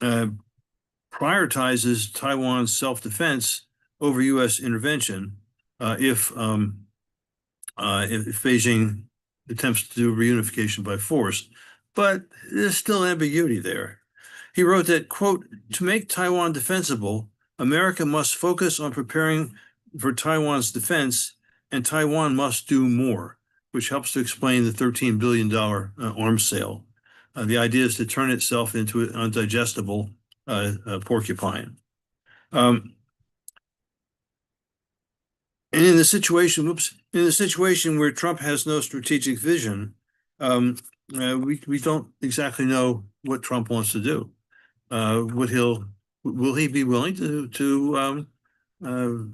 prioritizes Taiwan's self-defense over U.S. intervention if Beijing attempts to do reunification by force. But there's still ambiguity there. He wrote that, quote, to make Taiwan defensible, America must focus on preparing for Taiwan's defense, and Taiwan must do more, which helps to explain the $13 billion arms sale. The idea is to turn itself into an undigestible porcupine. And in the situation where Trump has no strategic vision, we don't exactly know what Trump wants to do. Will he be willing to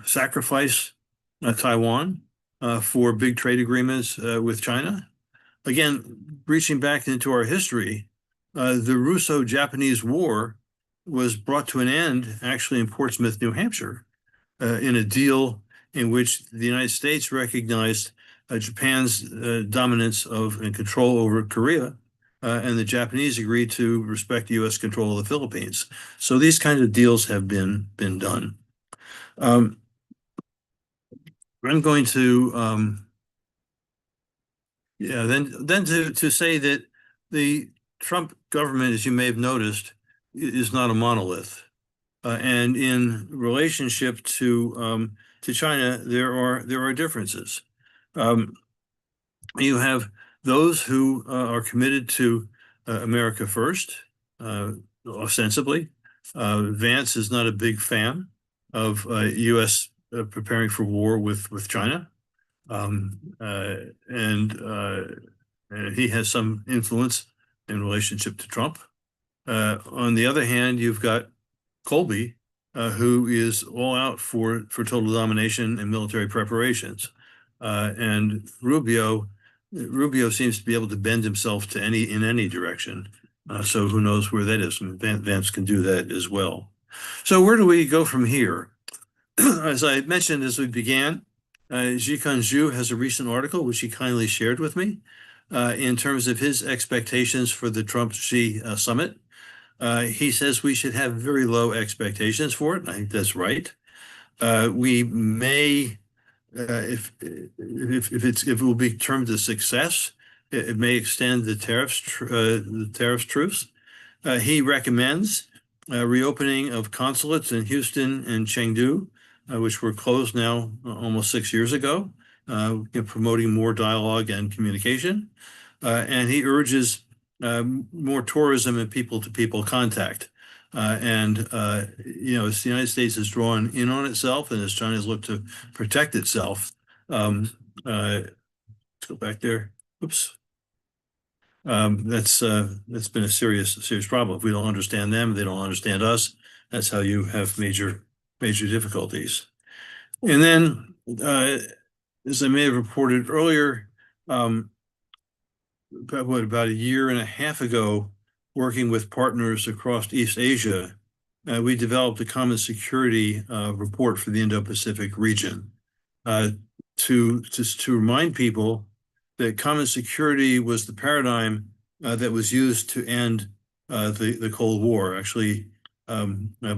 sacrifice Taiwan for big trade agreements with China? Again, reaching back into our history, the Russo-Japanese War was brought to an end actually in Portsmouth, New Hampshire, in a deal in which the United States recognized Japan's dominance of and control over Korea, and the Japanese agreed to respect U.S. control of the Philippines. So these kinds of deals have been done. Um, I'm going to yeah, then to say that the Trump government, as you may have noticed, is not a monolith. And in relationship to China, there are differences. Um, you have those who are committed to America first, uh, ostensibly. Vance is not a big fan of U.S. Preparing for war with China, um, uh, and he has some influence in relationship to Trump. On the other hand, you've got Colby, who is all out for total domination and military preparations. And Rubio seems to be able to bend himself to any direction. So who knows where that is? Vance can do that as well. So where do we go from here? As I mentioned as we began, Zhikan Zhu has a recent article which he kindly shared with me in terms of his expectations for the Trump-Xi summit. He says we should have very low expectations for it. I think that's right. We may, if it will be termed a success, it may extend the tariffs truce. He recommends reopening of consulates in Houston and Chengdu, which were closed now almost 6 years ago, promoting more dialogue and communication. And he urges more tourism and people-to-people contact. As the United States has drawn in on itself and as China has looked to protect itself, let's go back there. Oops. That's been a serious problem. If we don't understand them, they don't understand us. That's how you have major difficulties. And then, as I may have reported earlier, about a year and a half ago, working with partners across East Asia, we developed a common security report for the Indo-Pacific region uh, to remind people that common security was the paradigm that was used to end the Cold War, actually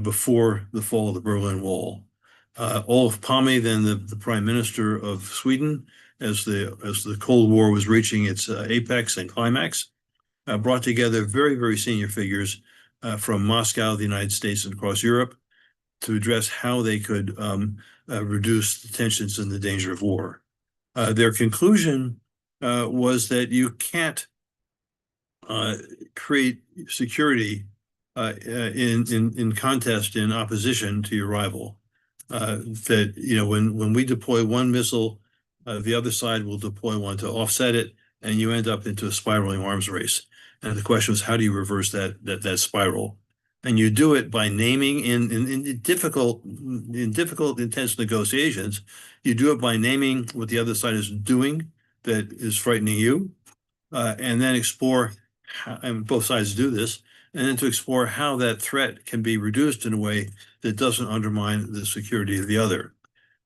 before the fall of the Berlin Wall. Olof Palme, then the Prime Minister of Sweden, as the Cold War was reaching its apex and climax, brought together very senior figures from Moscow, the United States, and across Europe to address how they could reduce the tensions and the danger of war. Their conclusion was that you can't create security in contest, in opposition to your rival. That when we deploy one missile, the other side will deploy one to offset it, and you end up into a spiraling arms race. And the question was, how do you reverse that spiral? And you do it by naming in difficult, intense negotiations. You do it by naming what the other side is doing that is frightening you, and then explore how, and both sides do this, and then to explore how that threat can be reduced in a way that doesn't undermine the security of the other.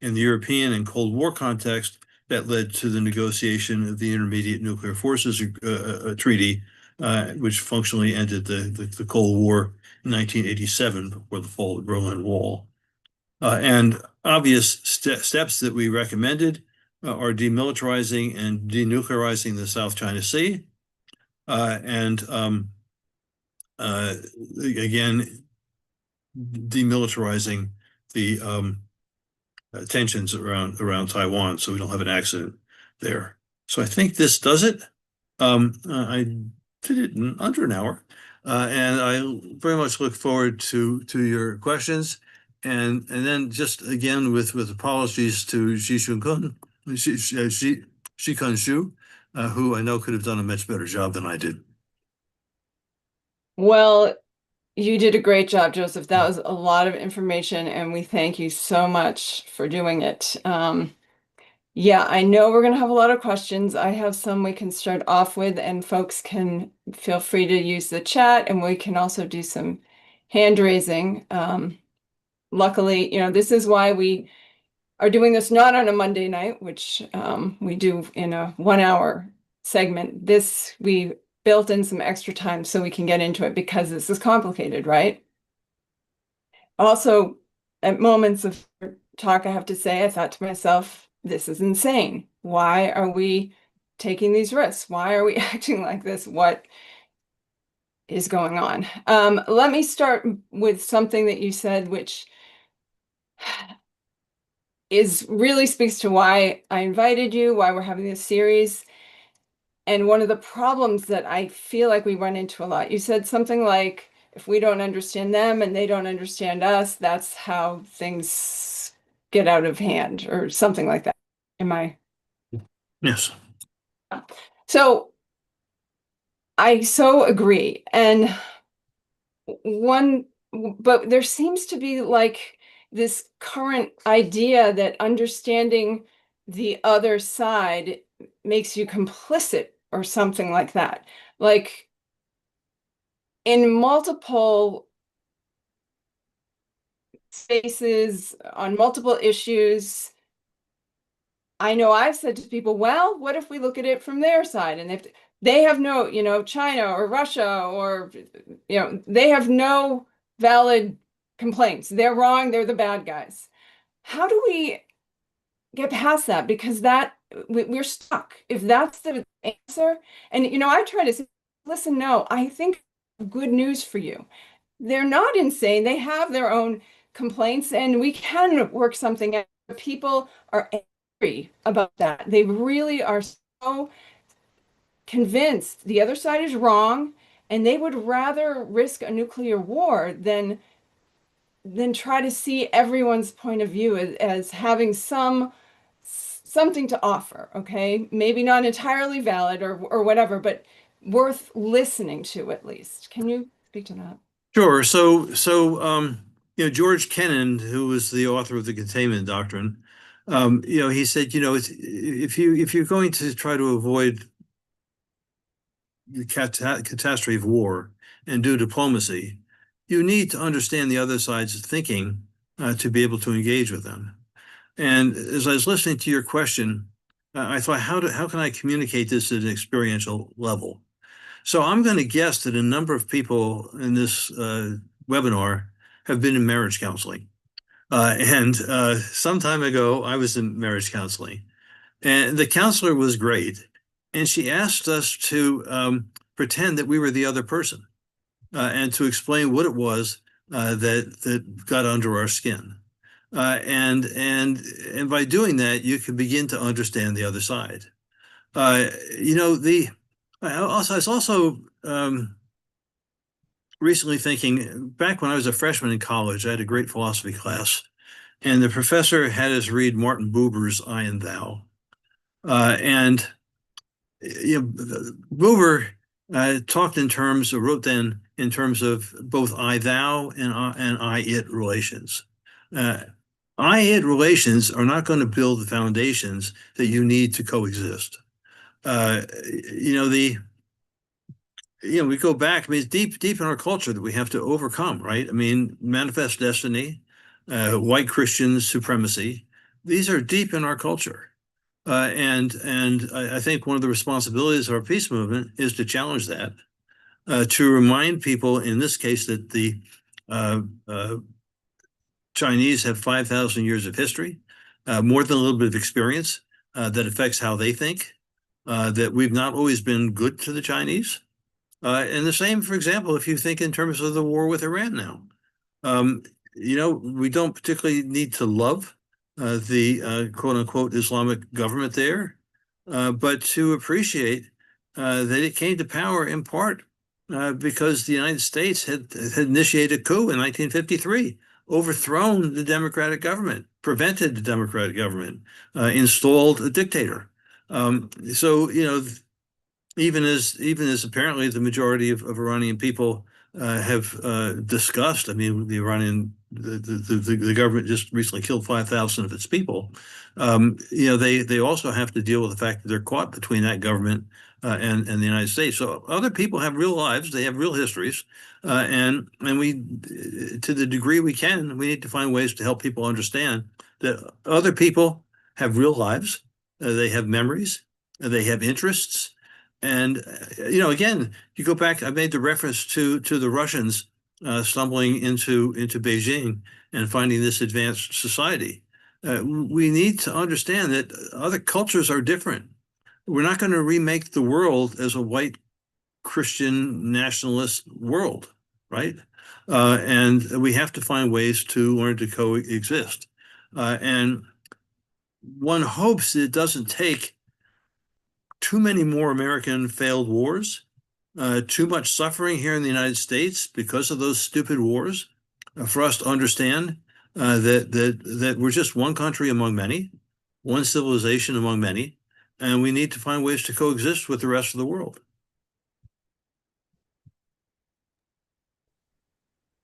In the European and Cold War context, that led to the negotiation of the Intermediate Nuclear Forces Treaty, which functionally ended the Cold War in 1987 before the fall of the Berlin Wall. And obvious steps that we recommended are demilitarizing and denuclearizing the South China Sea, and again, demilitarizing the tensions around Taiwan, so we don't have an accident there. So I think this does it. I did it in under an hour, and I very much look forward to your questions, and then just again with apologies to Shikan Shu, who I know could have done a much better job than I did. Well, you did a great job, Joseph. That was a lot of information, and we thank you so much for doing it. Yeah, I know we're going to have a lot of questions. I have some we can start off with, and folks can feel free to use the chat, and we can also do some hand raising. Luckily, this is why we are doing this not on a Monday night, which we do in a 1 hour segment. This, we built in some extra time so we can get into it because this is complicated, right? Also, at moments of talk, I have to say, I thought to myself, this is insane. Why are we taking these risks? Why are we acting like this? What is going on? Let me start with something that you said, which is really speaks to why I invited you, why we're having this series. And one of the problems that I feel like we run into a lot, you said something like, if we don't understand them and they don't understand us, that's how things get out of hand, or something like that. Am I? Yes. So I so agree. And one, but there seems to be like this current idea that understanding the other side makes you complicit or something like that. Like in multiple spaces, on multiple issues, I know I've said to people, well, what if we look at it from their side? And if they have no, China or Russia or, they have no valid complaints. They're wrong. They're the bad guys. How do we get past that? Because we're stuck. If that's the answer, and, I try to say, listen, no, I think good news for you. They're not insane. They have their own complaints, and we can work something out. People are angry about that. They really are so convinced the other side is wrong, and they would rather risk a nuclear war than try to see everyone's point of view as having something to offer. Okay, maybe not entirely valid or whatever, but worth listening to at least. Can you speak to that? Sure. George Kennan, who was the author of the containment doctrine, he said, if you're going to try to avoid the catastrophe of war and do diplomacy, you need to understand the other side's thinking to be able to engage with them. And as I was listening to your question, I thought, how can I communicate this at an experiential level? So I'm going to guess that a number of people in this webinar have been in marriage counseling. And some time ago, I was in marriage counseling, and the counselor was great. And she asked us to pretend that we were the other person and to explain what it was that got under our skin. And by doing that, you can begin to understand the other side. The I was also recently thinking back when I was a freshman in college, I had a great philosophy class, and the professor had us read Martin Buber's I and Thou. And Buber talked in terms, or wrote then in terms of both I thou and I it relations. I it relations are not going to build the foundations that you need to coexist. Uh, you know, the we go back. I mean, it's deep in our culture that we have to overcome, right? I mean, manifest destiny, white Christian supremacy. These are deep in our culture. And I think one of the responsibilities of our peace movement is to challenge that, to remind people, in this case, that the uh, uh, Chinese have 5,000 years of history, more than a little bit of experience that affects how they think, that we've not always been good to the Chinese. And the same, for example, if you think in terms of the war with Iran now. Um, we don't particularly need to love the quote unquote Islamic government there, but to appreciate that it came to power in part because the United States had initiated a coup in 1953, overthrown the democratic government, prevented the democratic government, installed a dictator. So even as apparently the majority of Iranian people have discussed. I mean, the government just recently killed 5,000 of its people. They also have to deal with the fact that they're caught between that government and the United States. So other people have real lives, they have real histories, and we, to the degree we can, we need to find ways to help people understand that other people have real lives, they have memories, they have interests. And again, you go back. I made the reference to the Russians stumbling into Beijing and finding this advanced society. We need to understand that other cultures are different. We're not going to remake the world as a white Christian nationalist world, right? And we have to find ways to learn to coexist. And one hopes it doesn't take too many more American failed wars, too much suffering here in the United States because of those stupid wars, for us to understand that we're just one country among many, one civilization among many, and we need to find ways to coexist with the rest of the world.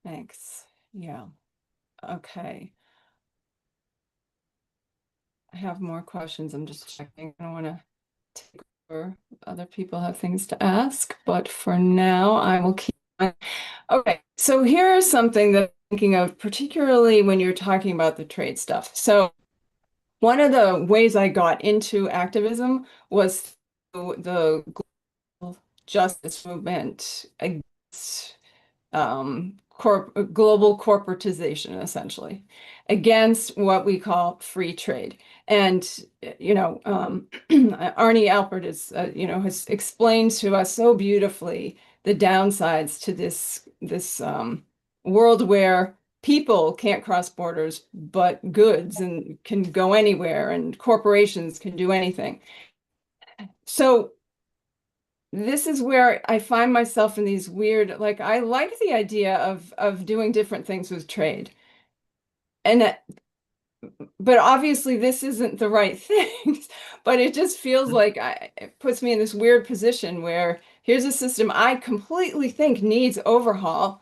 Thanks. Yeah. Okay. I have more questions. I'm just checking. I don't want to take over. Other people have things to ask, but for now, I will keep on. Okay, so here is something that I'm thinking of, particularly when you're talking about the trade stuff. So one of the ways I got into activism was through the global justice movement against global corporatization, essentially, against what we call free trade. And, Arnie Alpert has explained to us so beautifully the downsides to this world where people can't cross borders, but goods and can go anywhere, and corporations can do anything. So this is where I find myself in these weird, like, I like the idea of doing different things with trade. And but obviously this isn't the right thing. But it just feels like it puts me in this weird position where here's a system I completely think needs overhaul,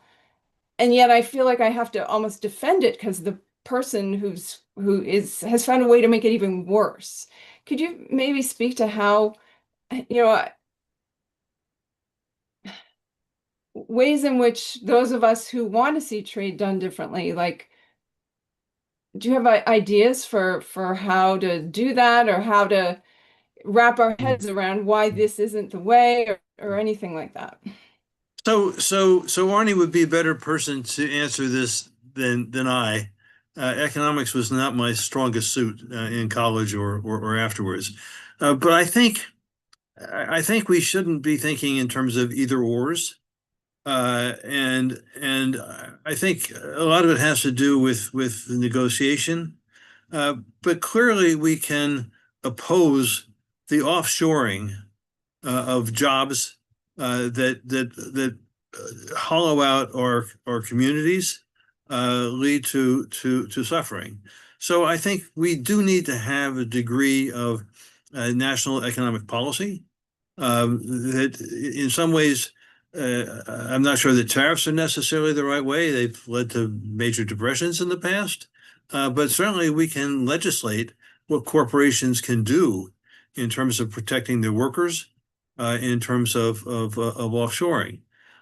and yet I feel like I have to almost defend it because the person has found a way to make it even worse. Could you maybe speak to how, you know, ways in which those of us who want to see trade done differently, like, do you have ideas for how to do that, or how to wrap our heads around why this isn't the way, or anything like that? So Arnie would be a better person to answer this than I. Economics was not my strongest suit in college or afterwards. But I think we shouldn't be thinking in terms of either ors. And I think a lot of it has to do with the negotiation. But clearly we can oppose the offshoring of jobs that hollow out our communities, lead to suffering. So I think we do need to have a degree of national economic policy that in some ways, I'm not sure that tariffs are necessarily the right way. They've led to major depressions in the past. But certainly we can legislate what corporations can do in terms of protecting their workers, in terms of offshoring.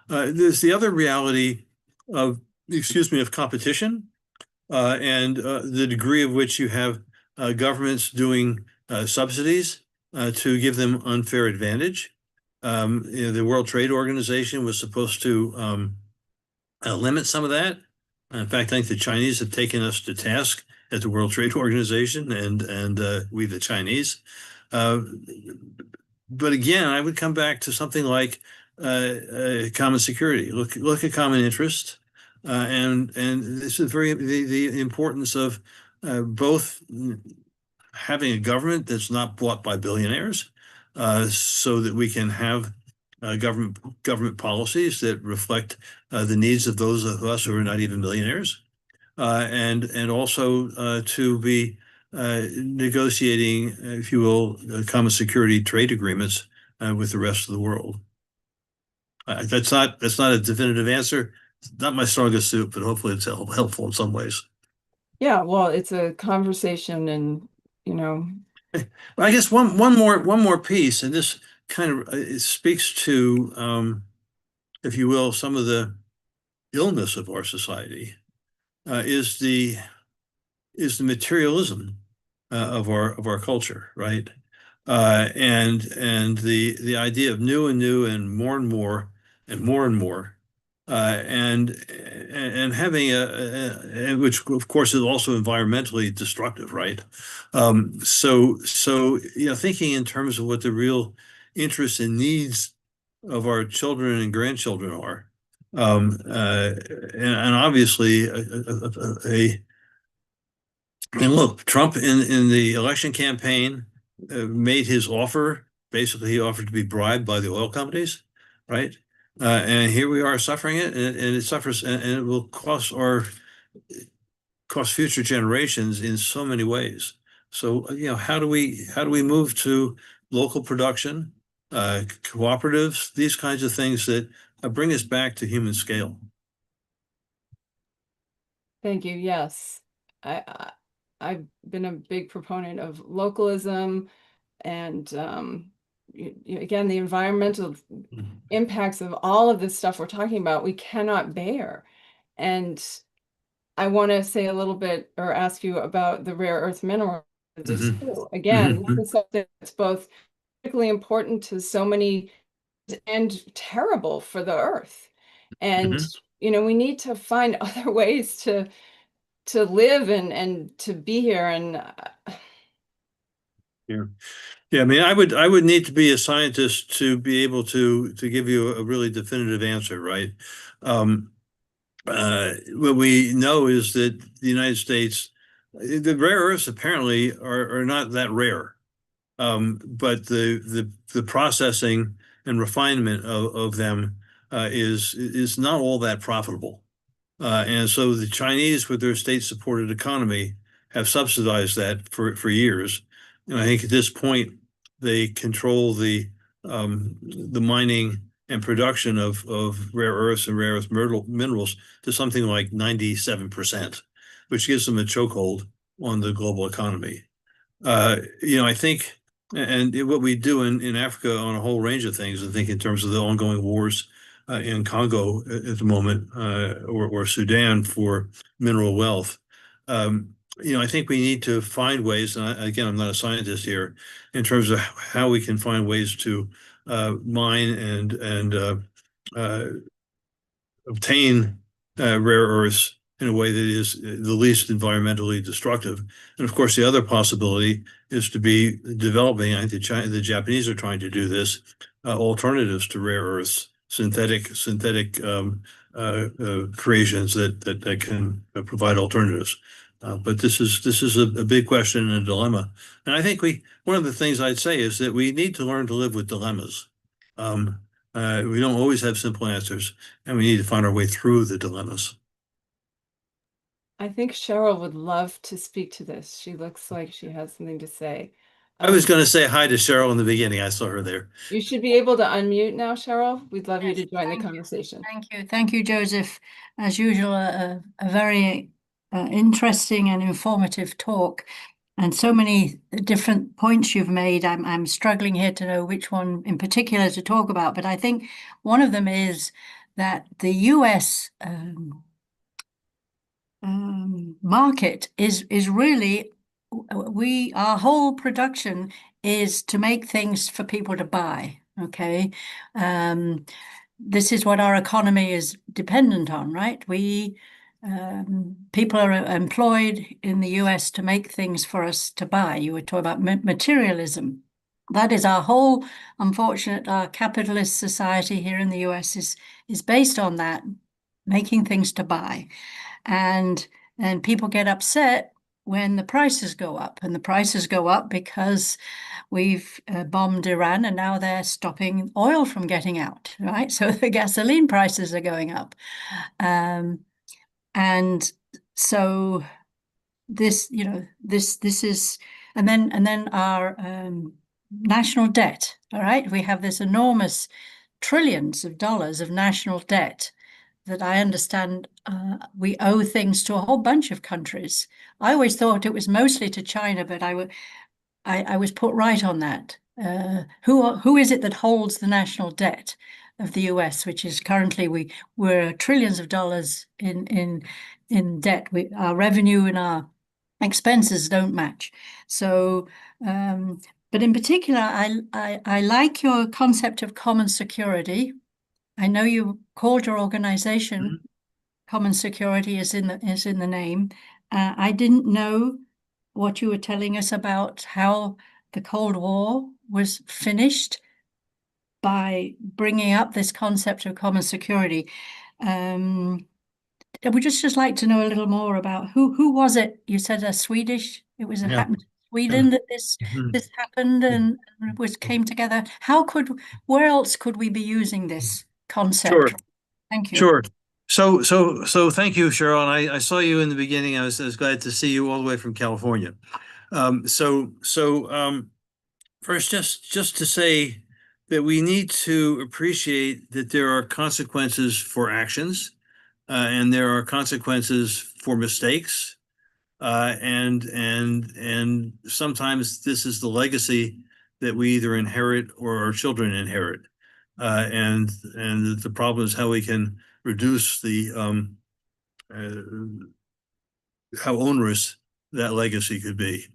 There's the other reality of, excuse me, of competition, and the degree of which you have governments doing subsidies to give them unfair advantage. The World Trade Organization was supposed to limit some of that. In fact, I think the Chinese have taken us to task at the World Trade Organization, and we, the Chinese. But again, I would come back to something like common security. Look at common interest, and this is the importance of both having a government that's not bought by billionaires, so that we can have government policies that reflect the needs of those of us who are not even millionaires, and also to be negotiating, if you will, common security trade agreements with the rest of the world. That's not a definitive answer. It's not my strongest suit, but hopefully it's helpful in some ways. Yeah, well, it's a conversation, and you know, I guess one more piece, and this kind of it speaks to, if you will, some of the illness of our society, is the materialism of our culture, right? And the idea of new and new and more and more and more and more, and having which of course is also environmentally destructive, right? So thinking in terms of what the real interests and needs of our children and grandchildren are, and obviously and look, Trump in the election campaign made his offer. Basically, he offered to be bribed by the oil companies, right? And here we are suffering it, and it suffers, and it will cost future generations in so many ways. So, how do we move to local production, cooperatives, these kinds of things that bring us back to human scale? Thank you. Yes. I've been a big proponent of localism and again, the environmental impacts of all of this stuff we're talking about, we cannot bear. And I want to say a little bit or ask you about the rare earth mineral. Hmm. Again, Hmm. this is something that's both critically important to so many and terrible for the earth. And Hmm. we need to find other ways to live and to be here. And Yeah. Yeah, I mean, I would need to be a scientist to be able to give you a really definitive answer, right? Um, what we know is that the United States, the rare earths apparently are not that rare, but the processing and refinement of them is not all that profitable. And so the Chinese, with their state-supported economy, have subsidized that for years. And I think at this point, they control the mining and production of rare earths and rare earth minerals to something like 97%, which gives them a chokehold on the global economy. I think, and what we do in Africa on a whole range of things, I think in terms of the ongoing wars in Congo at the moment, or Sudan for mineral wealth. I think we need to find ways, and again, I'm not a scientist here, in terms of how we can find ways to mine and uh, obtain rare earths in a way that is the least environmentally destructive. And of course, the other possibility is to be developing, I think the Japanese are trying to do this, alternatives to rare earths, synthetic creations that can provide alternatives. But this is a big question and a dilemma. And I think one of the things I'd say is that we need to learn to live with dilemmas. Um, we don't always have simple answers, and we need to find our way through the dilemmas. I think Cheryl would love to speak to this. She looks like she has something to say. I was Um, going to say hi to Cheryl in the beginning. I saw her there. you should be able to unmute now, Cheryl. We'd love you Yes, to join the thank you. conversation. Thank you. Thank you, Joseph. As usual, a very interesting and informative talk, and so many different points you've made. I'm struggling here to know which one in particular to talk about, but I think one of them is that the U.S. Market is really our whole production is to make things for people to buy. Okay. This is what our economy is dependent on, right? People are employed in the US to make things for us to buy. You were talking about materialism. That is our whole, unfortunate, our capitalist society here in the US is based on that, making things to buy. And people get upset when the prices go up, and the prices go up because we've bombed Iran, and now they're stopping oil from getting out, right? So the gasoline prices are going up, and so this is, and then our national debt. All right, we have this enormous trillions of dollars of national debt that I understand we owe things to a whole bunch of countries. I always thought it was mostly to China, but I was put right on that. Who is it that holds the national debt of the US, which is currently we're trillions of dollars in debt. Our revenue and our expenses don't match. So, but in particular, I like your concept of common security. I know you called your organization Mhm. Common Security is in the name. I didn't know what you were telling us about how the Cold War was finished by bringing up this concept of common security. I would just like to know a little more about who was it? You said a Swedish. It was Yeah. happened in Yeah. Sweden that Mhm. this happened and was came together. Where else could we be using this Sure. concept? Thank you. Sure. So thank you, Cheryl. And I saw you in the beginning. I was glad to see you all the way from California. First, just to say that we need to appreciate that there are consequences for actions, and there are consequences for mistakes, and sometimes this is the legacy that we either inherit or our children inherit, and the problem is how we can reduce the uh, how onerous that legacy could be.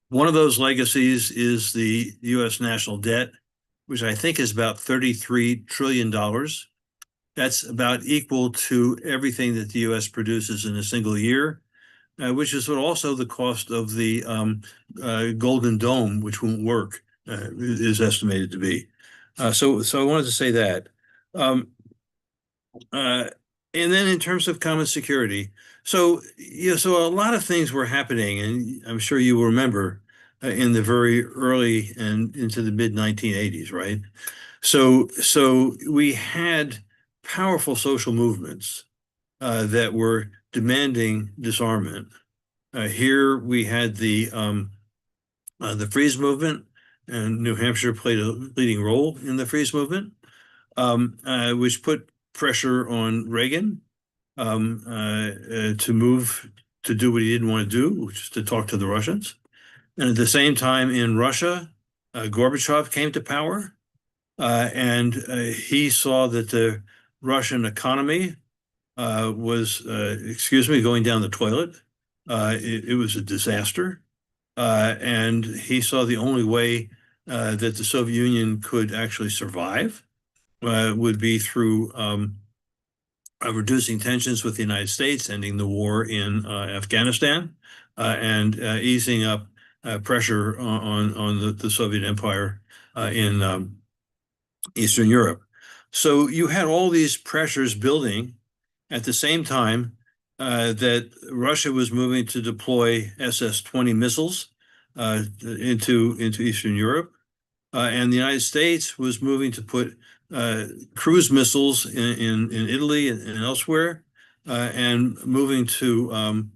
One of those legacies is the U.S. national debt, which I think is about $33 trillion. That's about equal to everything that the U.S. produces in a single year, which is also the cost of the Golden Dome, which won't work, is estimated to be. So I wanted to say that. Um, uh, and then in terms of common security, so a lot of things were happening, and I'm sure you will remember in the very early and into the mid 1980s, right? So we had powerful social movements that were demanding disarmament. Here we had the freeze movement, and New Hampshire played a leading role in the freeze movement, which put pressure on Reagan to move to do what he didn't want to do, which is to talk to the Russians. And at the same time, in Russia, Gorbachev came to power, and he saw that the Russian economy was, excuse me, going down the toilet. It was a disaster. And he saw the only way that the Soviet Union could actually survive would be through reducing tensions with the United States, ending the war in Afghanistan, and easing up pressure on the Soviet Empire in Eastern Europe. So you had all these pressures building at the same time that Russia was moving to deploy SS-20 missiles into Eastern Europe, and the United States was moving to put cruise missiles in Italy and elsewhere, and moving to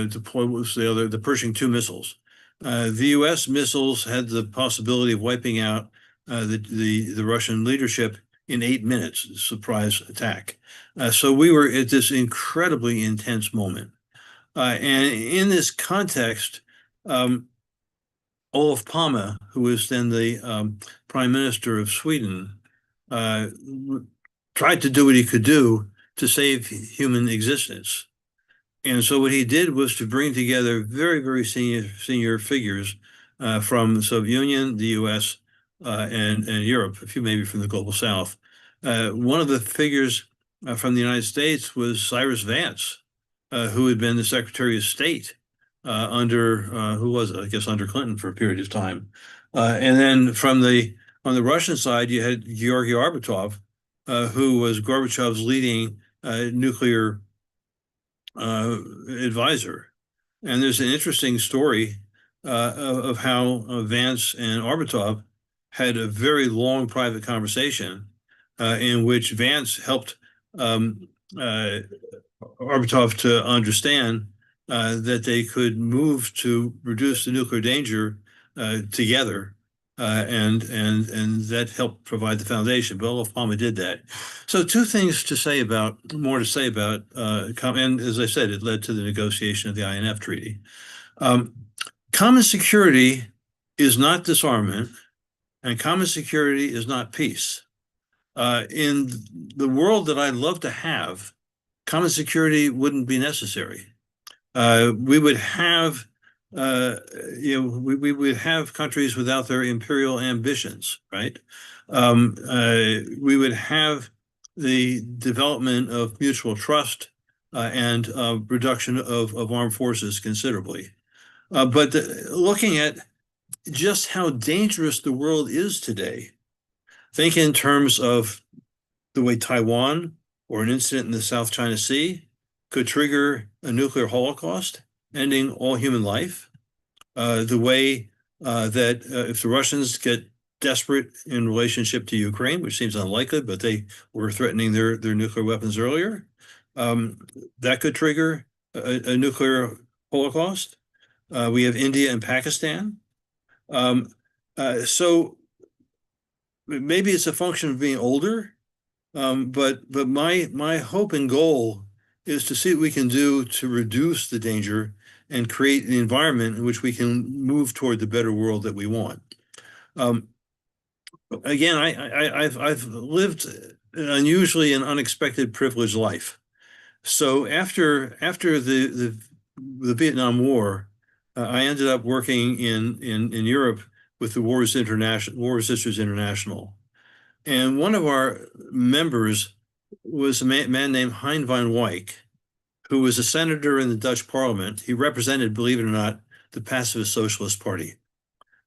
deploy, what was the Pershing 2 missiles. The U.S. missiles had the possibility of wiping out the Russian leadership in 8 minutes, surprise attack. So we were at this incredibly intense moment. And in this context, Olof Palme, who was then the prime minister of Sweden, uh, tried to do what he could do to save human existence. And so what he did was to bring together very, very senior figures from the Soviet Union, the U.S., and Europe, a few maybe from the global South. One of the figures from the United States was Cyrus Vance, who had been the Secretary of State under who was it? I guess under Clinton for a period of time. And then on the Russian side, you had Georgy Arbatov, who was Gorbachev's leading nuclear advisor. And there's an interesting story of how Vance and Arbatov had a very long private conversation in which Vance helped uh, Arbatov to understand that they could move to reduce the nuclear danger together, and that helped provide the foundation. But Olof Palme did that. So two things to say about more to say about, and as I said, it led to the negotiation of the INF Treaty. Um, Common security is not disarmament, and common security is not peace. In the world that I'd love to have, common security wouldn't be necessary. We would have, uh, we would have countries without their imperial ambitions, right? We would have the development of mutual trust and reduction of armed forces considerably. But looking at just how dangerous the world is today, think in terms of the way Taiwan or an incident in the South China Sea could trigger a nuclear holocaust, ending all human life. The way that if the Russians get desperate in relationship to Ukraine, which seems unlikely, but they were threatening their nuclear weapons earlier, that could trigger a nuclear holocaust. We have India and Pakistan. Um, so maybe it's a function of being older, but my hope and goal is to see what we can do to reduce the danger and create an environment in which we can move toward the better world that we want. Again, I've lived an unusually and unexpected privileged life. So after the Vietnam War, I ended up working in Europe with the War Sisters International. And one of our members was a man named Hein van Wyk, who was a senator in the Dutch parliament. He represented, believe it or not, the Pacifist Socialist Party.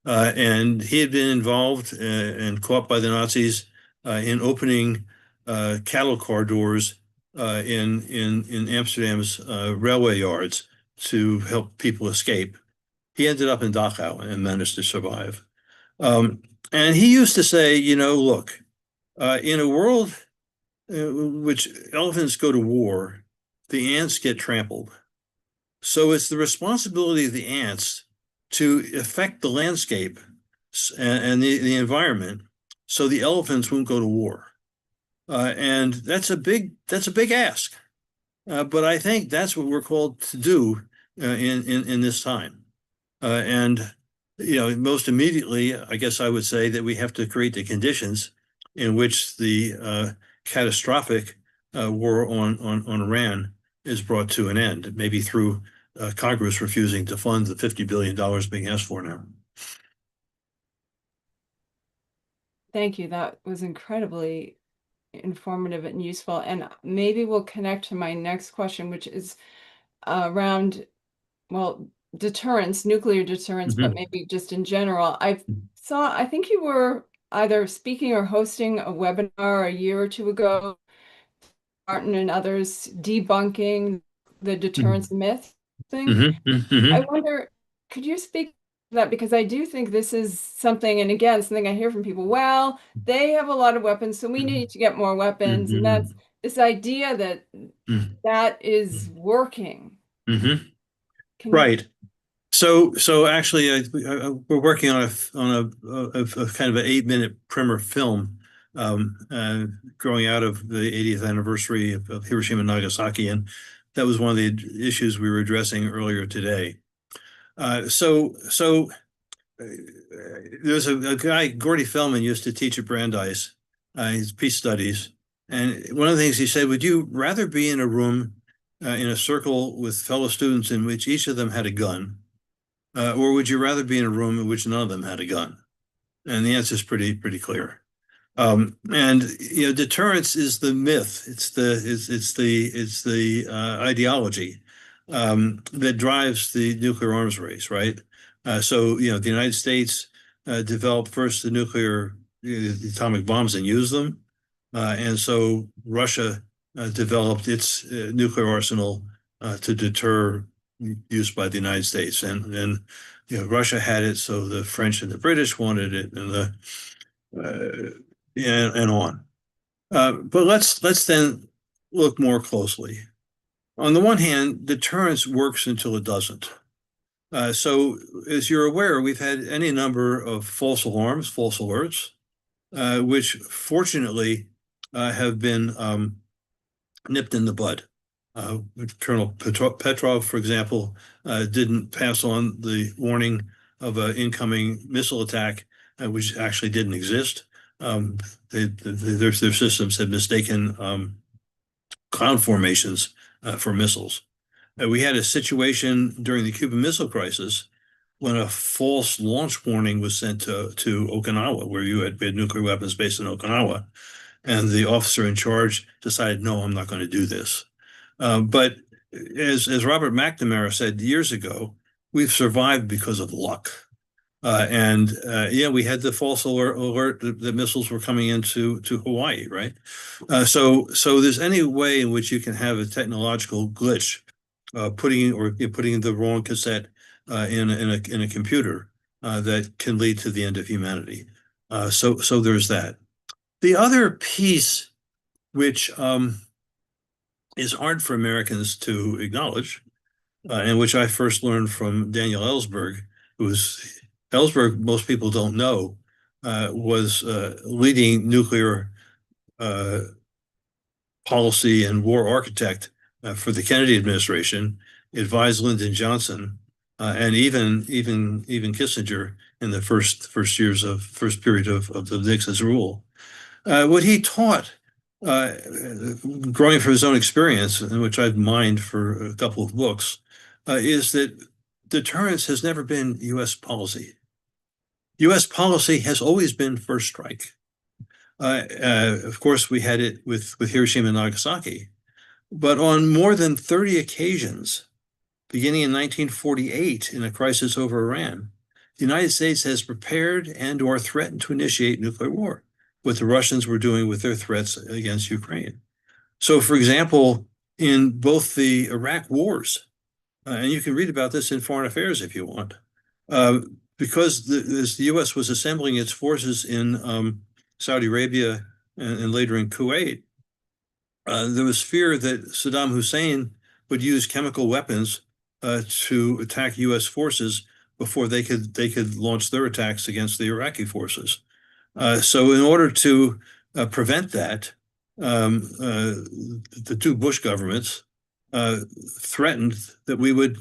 And he had been involved and caught by the Nazis in opening cattle car doors in Amsterdam's railway yards to help people escape. He ended up in Dachau and managed to survive. And he used to say, look, in a world in which elephants go to war, the ants get trampled. So it's the responsibility of the ants to affect the landscape and the environment so the elephants won't go to war. And that's a big ask. But I think that's what we're called to do in this time. And most immediately, I guess I would say that we have to create the conditions in which the catastrophic war on Iran is brought to an end, maybe through Congress refusing to fund the $50 billion being asked for now. Thank you. That was incredibly informative and useful. And maybe we'll connect to my next question, which is around, well, deterrence, nuclear deterrence, but maybe just in general. I think you were either speaking or hosting a webinar a year or two ago, Martin and others debunking the deterrence myth thing. I wonder, could you speak to that? Because I do think this is something, and again, something I hear from people, well, they have a lot of weapons, so we need to get more weapons. And that's this idea that that is working. Right. So actually, we're working on a kind of an 8-minute primer film growing out of the 80th anniversary of Hiroshima and Nagasaki, and that was one of the issues we were addressing earlier today. So there's a guy, Gordy Feldman, used to teach at Brandeis, his peace studies, and one of the things he said, would you rather be in a room in a circle with fellow students in which each of them had a gun, or would you rather be in a room in which none of them had a gun? And the answer is pretty clear. And deterrence is the myth. It's the ideology that drives the nuclear arms race, right? So the United States developed first the atomic bombs and used them, and so Russia developed its nuclear arsenal to deter use by the United States, and Russia had it, so the French and the British wanted it, and and on. But let's then look more closely. On the one hand, deterrence works until it doesn't. So as you're aware, we've had any number of false alarms, false alerts, which fortunately have been nipped in the bud. Colonel Petrov, for example, didn't pass on the warning of an incoming missile attack, which actually didn't exist. Their systems had mistaken cloud formations for missiles. We had a situation during the Cuban Missile Crisis when a false launch warning was sent to Okinawa, where we had nuclear weapons based in Okinawa. and the officer in charge decided, no, I'm not going to do this. But as Robert McNamara said years ago, we've survived because of luck. Yeah, we had the false alert that missiles were coming into Hawaii, right? So there's any way in which you can have a technological glitch, putting in the wrong cassette in a computer that can lead to the end of humanity. So there's that. The other piece, which is hard for Americans to acknowledge, and which I first learned from Daniel Ellsberg, who's Ellsberg, most people don't know, was leading nuclear policy and war architect for the Kennedy administration, advised Lyndon Johnson, and even Kissinger in the first period of the Nixon's rule. What he taught, growing from his own experience, in which I've mined for a couple of books, is that deterrence has never been U.S. policy. U.S. policy has always been first strike. Of course, we had it with Hiroshima and Nagasaki, but on more than 30 occasions, beginning in 1948 in a crisis over Iran, the United States has prepared and or threatened to initiate nuclear war, what the Russians were doing with their threats against Ukraine. So, for example, in both the Iraq wars, and you can read about this in Foreign Affairs if you want, because as the U.S. was assembling its forces in Saudi Arabia and later in Kuwait, there was fear that Saddam Hussein would use chemical weapons to attack U.S. forces before they could launch their attacks against the Iraqi forces. So in order to prevent that, the two Bush governments threatened that we would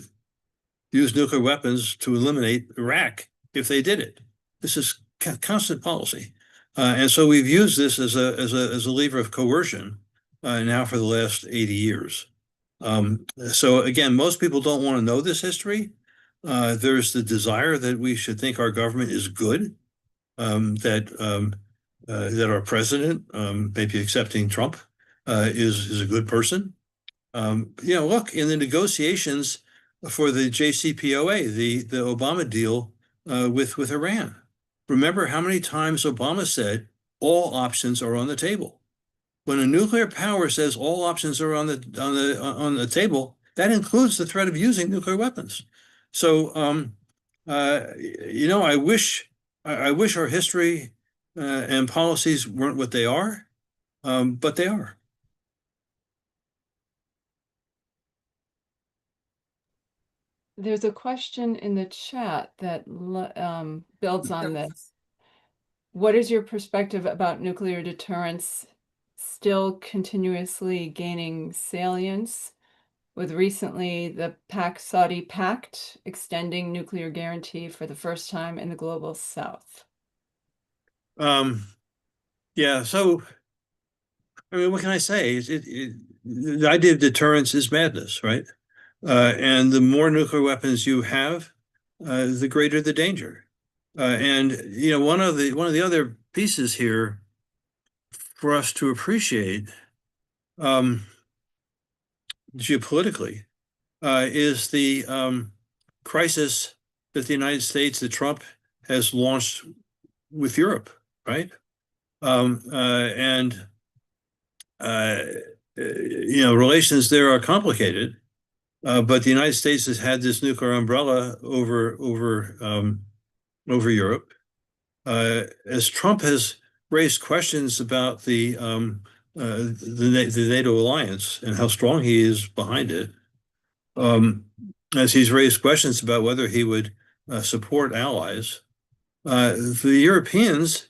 use nuclear weapons to eliminate Iraq if they did it. This is constant policy. And so we've used this as a lever of coercion now for the last 80 years. So again, most people don't want to know this history. There's the desire that we should think our government is good, that our president, maybe accepting Trump, is a good person. Look, in the negotiations for the JCPOA, the Obama deal with Iran, remember how many times Obama said all options are on the table. When a nuclear power says all options are on the table, that includes the threat of using nuclear weapons. So, I wish our history and policies weren't what they are, but they are. There's a question in the chat that builds on this. What is your perspective about nuclear deterrence still continuously gaining salience, with recently the Saudi Pact extending nuclear guarantee for the first time in the global South? Yeah, so, I mean, what can I say? The idea of deterrence is madness, right? And the more nuclear weapons you have, the greater the danger. And one of the other pieces here for us to appreciate geopolitically is the crisis that the United States, that Trump has launched with Europe, right? Relations there are complicated. But the United States has had this nuclear umbrella over Europe. As Trump has raised questions about the NATO alliance and how strong he is behind it, as he's raised questions about whether he would support allies, the Europeans,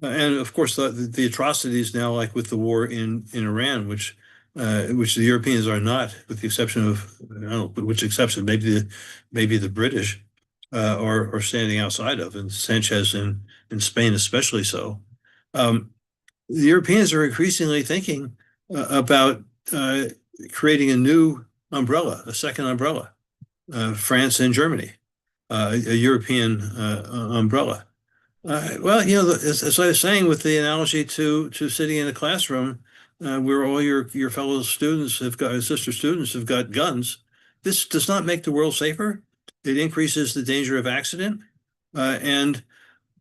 and of course the atrocities now, like with the war in Iran, which the Europeans are not, with the exception of, I don't know which exception, maybe the British are standing outside of, and Sanchez in Spain especially so. The Europeans are increasingly thinking about creating a new umbrella, a second umbrella, France and Germany, a European umbrella. Well, as I was saying with the analogy to sitting in a classroom where all your fellow students have got, sister students have got guns, this does not make the world safer. It increases the danger of accident. And,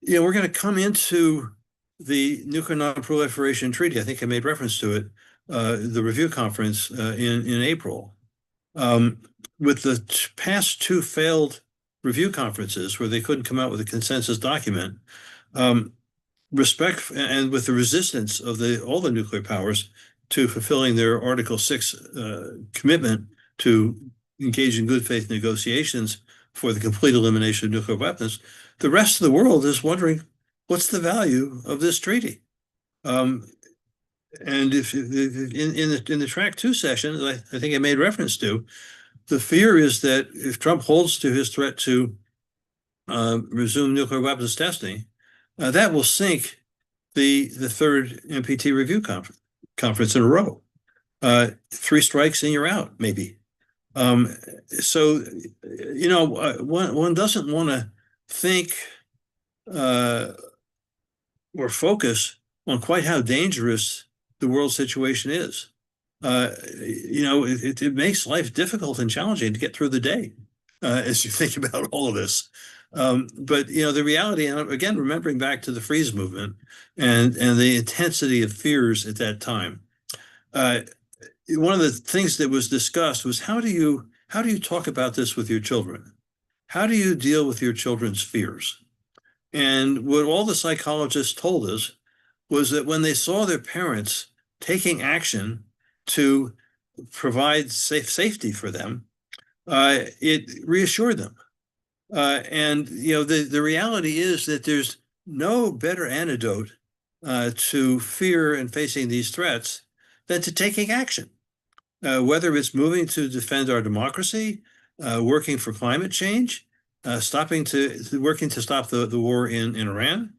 we're going to come into the Nuclear Non-Proliferation Treaty. I think I made reference to it, the review conference in April. With the past two failed review conferences where they couldn't come out with a consensus document, um, respect and with the resistance of all the nuclear powers to fulfilling their Article 6 commitment to engage in good faith negotiations for the complete elimination of nuclear weapons, the rest of the world is wondering what's the value of this treaty. Um, and if in the track two session, I think I made reference to, the fear is that if Trump holds to his threat to resume nuclear weapons testing, that will sink the third NPT review conference in a row. Three strikes and you're out, maybe. So, one doesn't want to think or focus on quite how dangerous the world situation is. It makes life difficult and challenging to get through the day as you think about all of this. But the reality, and again, remembering back to the freeze movement and the intensity of fears at that time, one of the things that was discussed was how do you talk about this with your children? How do you deal with your children's fears? And what all the psychologists told us was that when they saw their parents taking action to provide safety for them, it reassured them. And the reality is that there's no better antidote to fear and facing these threats than to taking action. Whether it's moving to defend our democracy, working for climate change, working to stop the war in Iran,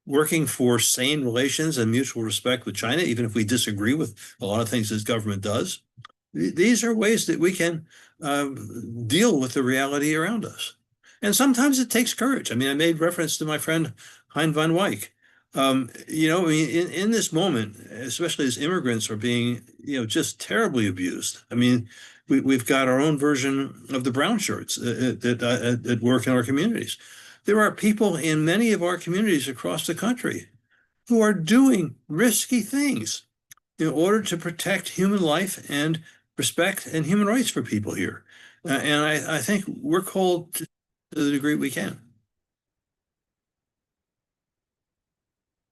working for sane relations and mutual respect with China, even if we disagree with a lot of things this government does. These are ways that we can deal with the reality around us. And sometimes it takes courage. I mean, I made reference to my friend Hein van Wyk. In this moment, especially as immigrants are being, just terribly abused. I mean, we've got our own version of the brown shirts that work in our communities. There are people in many of our communities across the country who are doing risky things in order to protect human life and respect and human rights for people here. And I think we're called to the degree we can.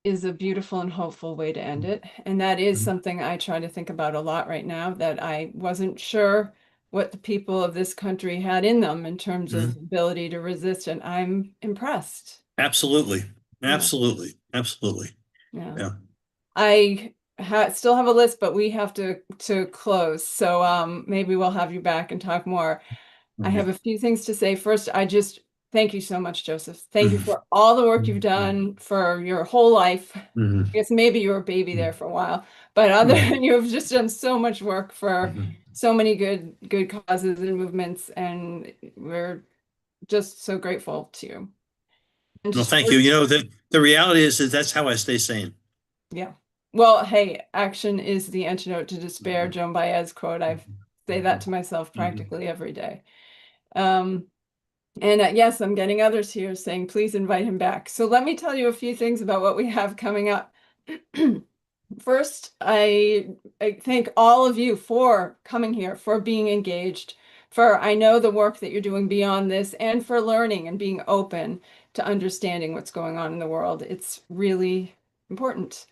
Is a beautiful and hopeful way to end it. And that is something I try to think about a lot right now, that I wasn't sure what the people of this country had in them in terms of ability to resist. And I'm impressed. Absolutely. Yeah. Absolutely. Absolutely. Yeah. I still have a list, but we have to close. So maybe we'll have you back and talk more. I have a few things to say. First, I just thank you so much, Joseph. Thank you for all the work you've done for your whole life. I guess maybe you were a baby there for a while, but you've just done so much work for so many good causes and movements, and we're just so grateful to you. And Well, just thank you. The reality is that that's how I stay sane. yeah. Well, hey, action is the antidote to despair. Joan Baez quote. I say that to myself practically every day. And yes, I'm getting others here saying, please invite him back. So let me tell you a few things about what we have coming up. First, I thank all of you for coming here, for being engaged, for I know the work that you're doing beyond this, and for learning and being open to understanding what's going on in the world. It's really important.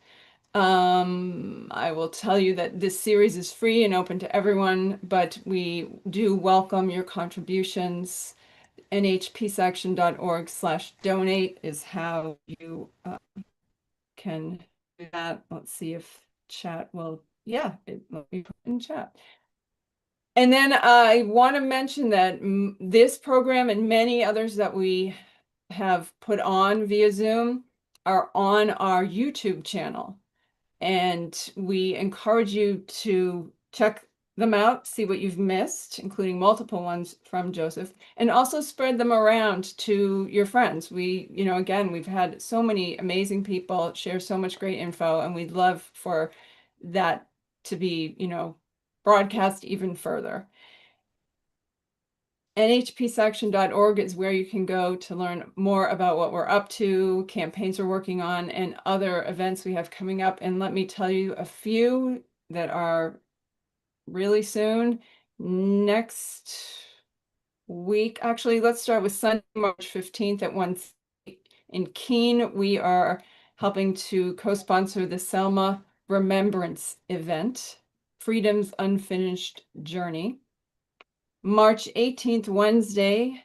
I will tell you that this series is free and open to everyone, but we do welcome your contributions. nhpeaceaction.org/donate is how you can do that. Let's see if chat will, yeah, it will be put in chat. And then I want to mention that this program and many others that we have put on via Zoom are on our YouTube channel. And we encourage you to check them out, see what you've missed, including multiple ones from Joseph, and also spread them around to your friends. Again, we've had so many amazing people share so much great info, and we'd love for that to be, broadcast even further. nhpsection.org is where you can go to learn more about what we're up to, campaigns we're working on, and other events we have coming up. And let me tell you a few that are really soon. Next week, actually, let's start with Sunday, March 15th at 1 in Keene. We are helping to co-sponsor the Selma Remembrance event, Freedom's Unfinished Journey. March 18th, Wednesday,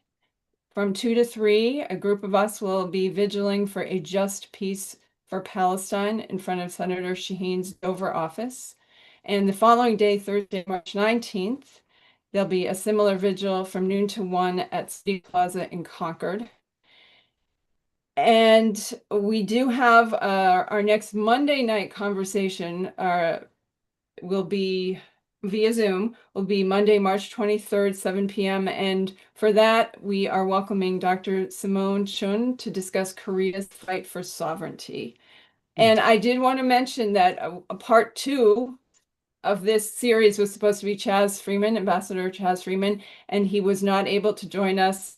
from 2 to 3, a group of us will be vigiling for a just peace for Palestine in front of Senator Shaheen's Dover office. And the following day, Thursday, March 19th, there'll be a similar vigil from noon to 1 at City Plaza in Concord. And we do have our next Monday night conversation will be via Zoom, will be Monday, March 23rd, 7 p.m. And for that, we are welcoming Dr. Simone Chun to discuss Korea's fight for sovereignty. And I did want to mention that a part 2 of this series was supposed to be Chaz Freeman, Ambassador Chaz Freeman, and he was not able to join us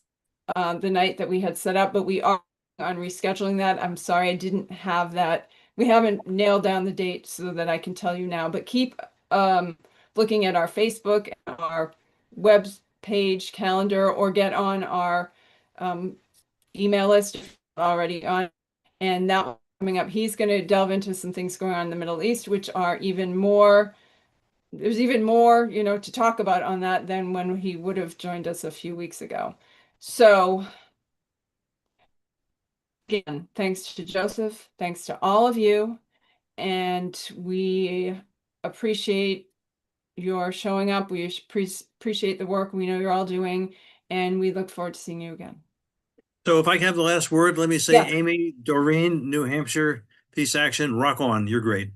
the night that we had set up, but we are on rescheduling that. I'm sorry I didn't have that. We haven't nailed down the date so that I can tell you now, but keep looking at our Facebook, our web page calendar, or get on our email list already on. And that coming up, he's going to delve into some things going on in the Middle East, which are even more, there's even more, to talk about on that than when he would have joined us a few weeks ago. So again, thanks to Joseph, thanks to all of you, and we appreciate your showing up. We appreciate the work we know you're all doing, and we look forward to seeing you again. So if I can have the last word, let me say, Yeah. Amy, Doreen, New Hampshire, Peace Action, rock on. You're great.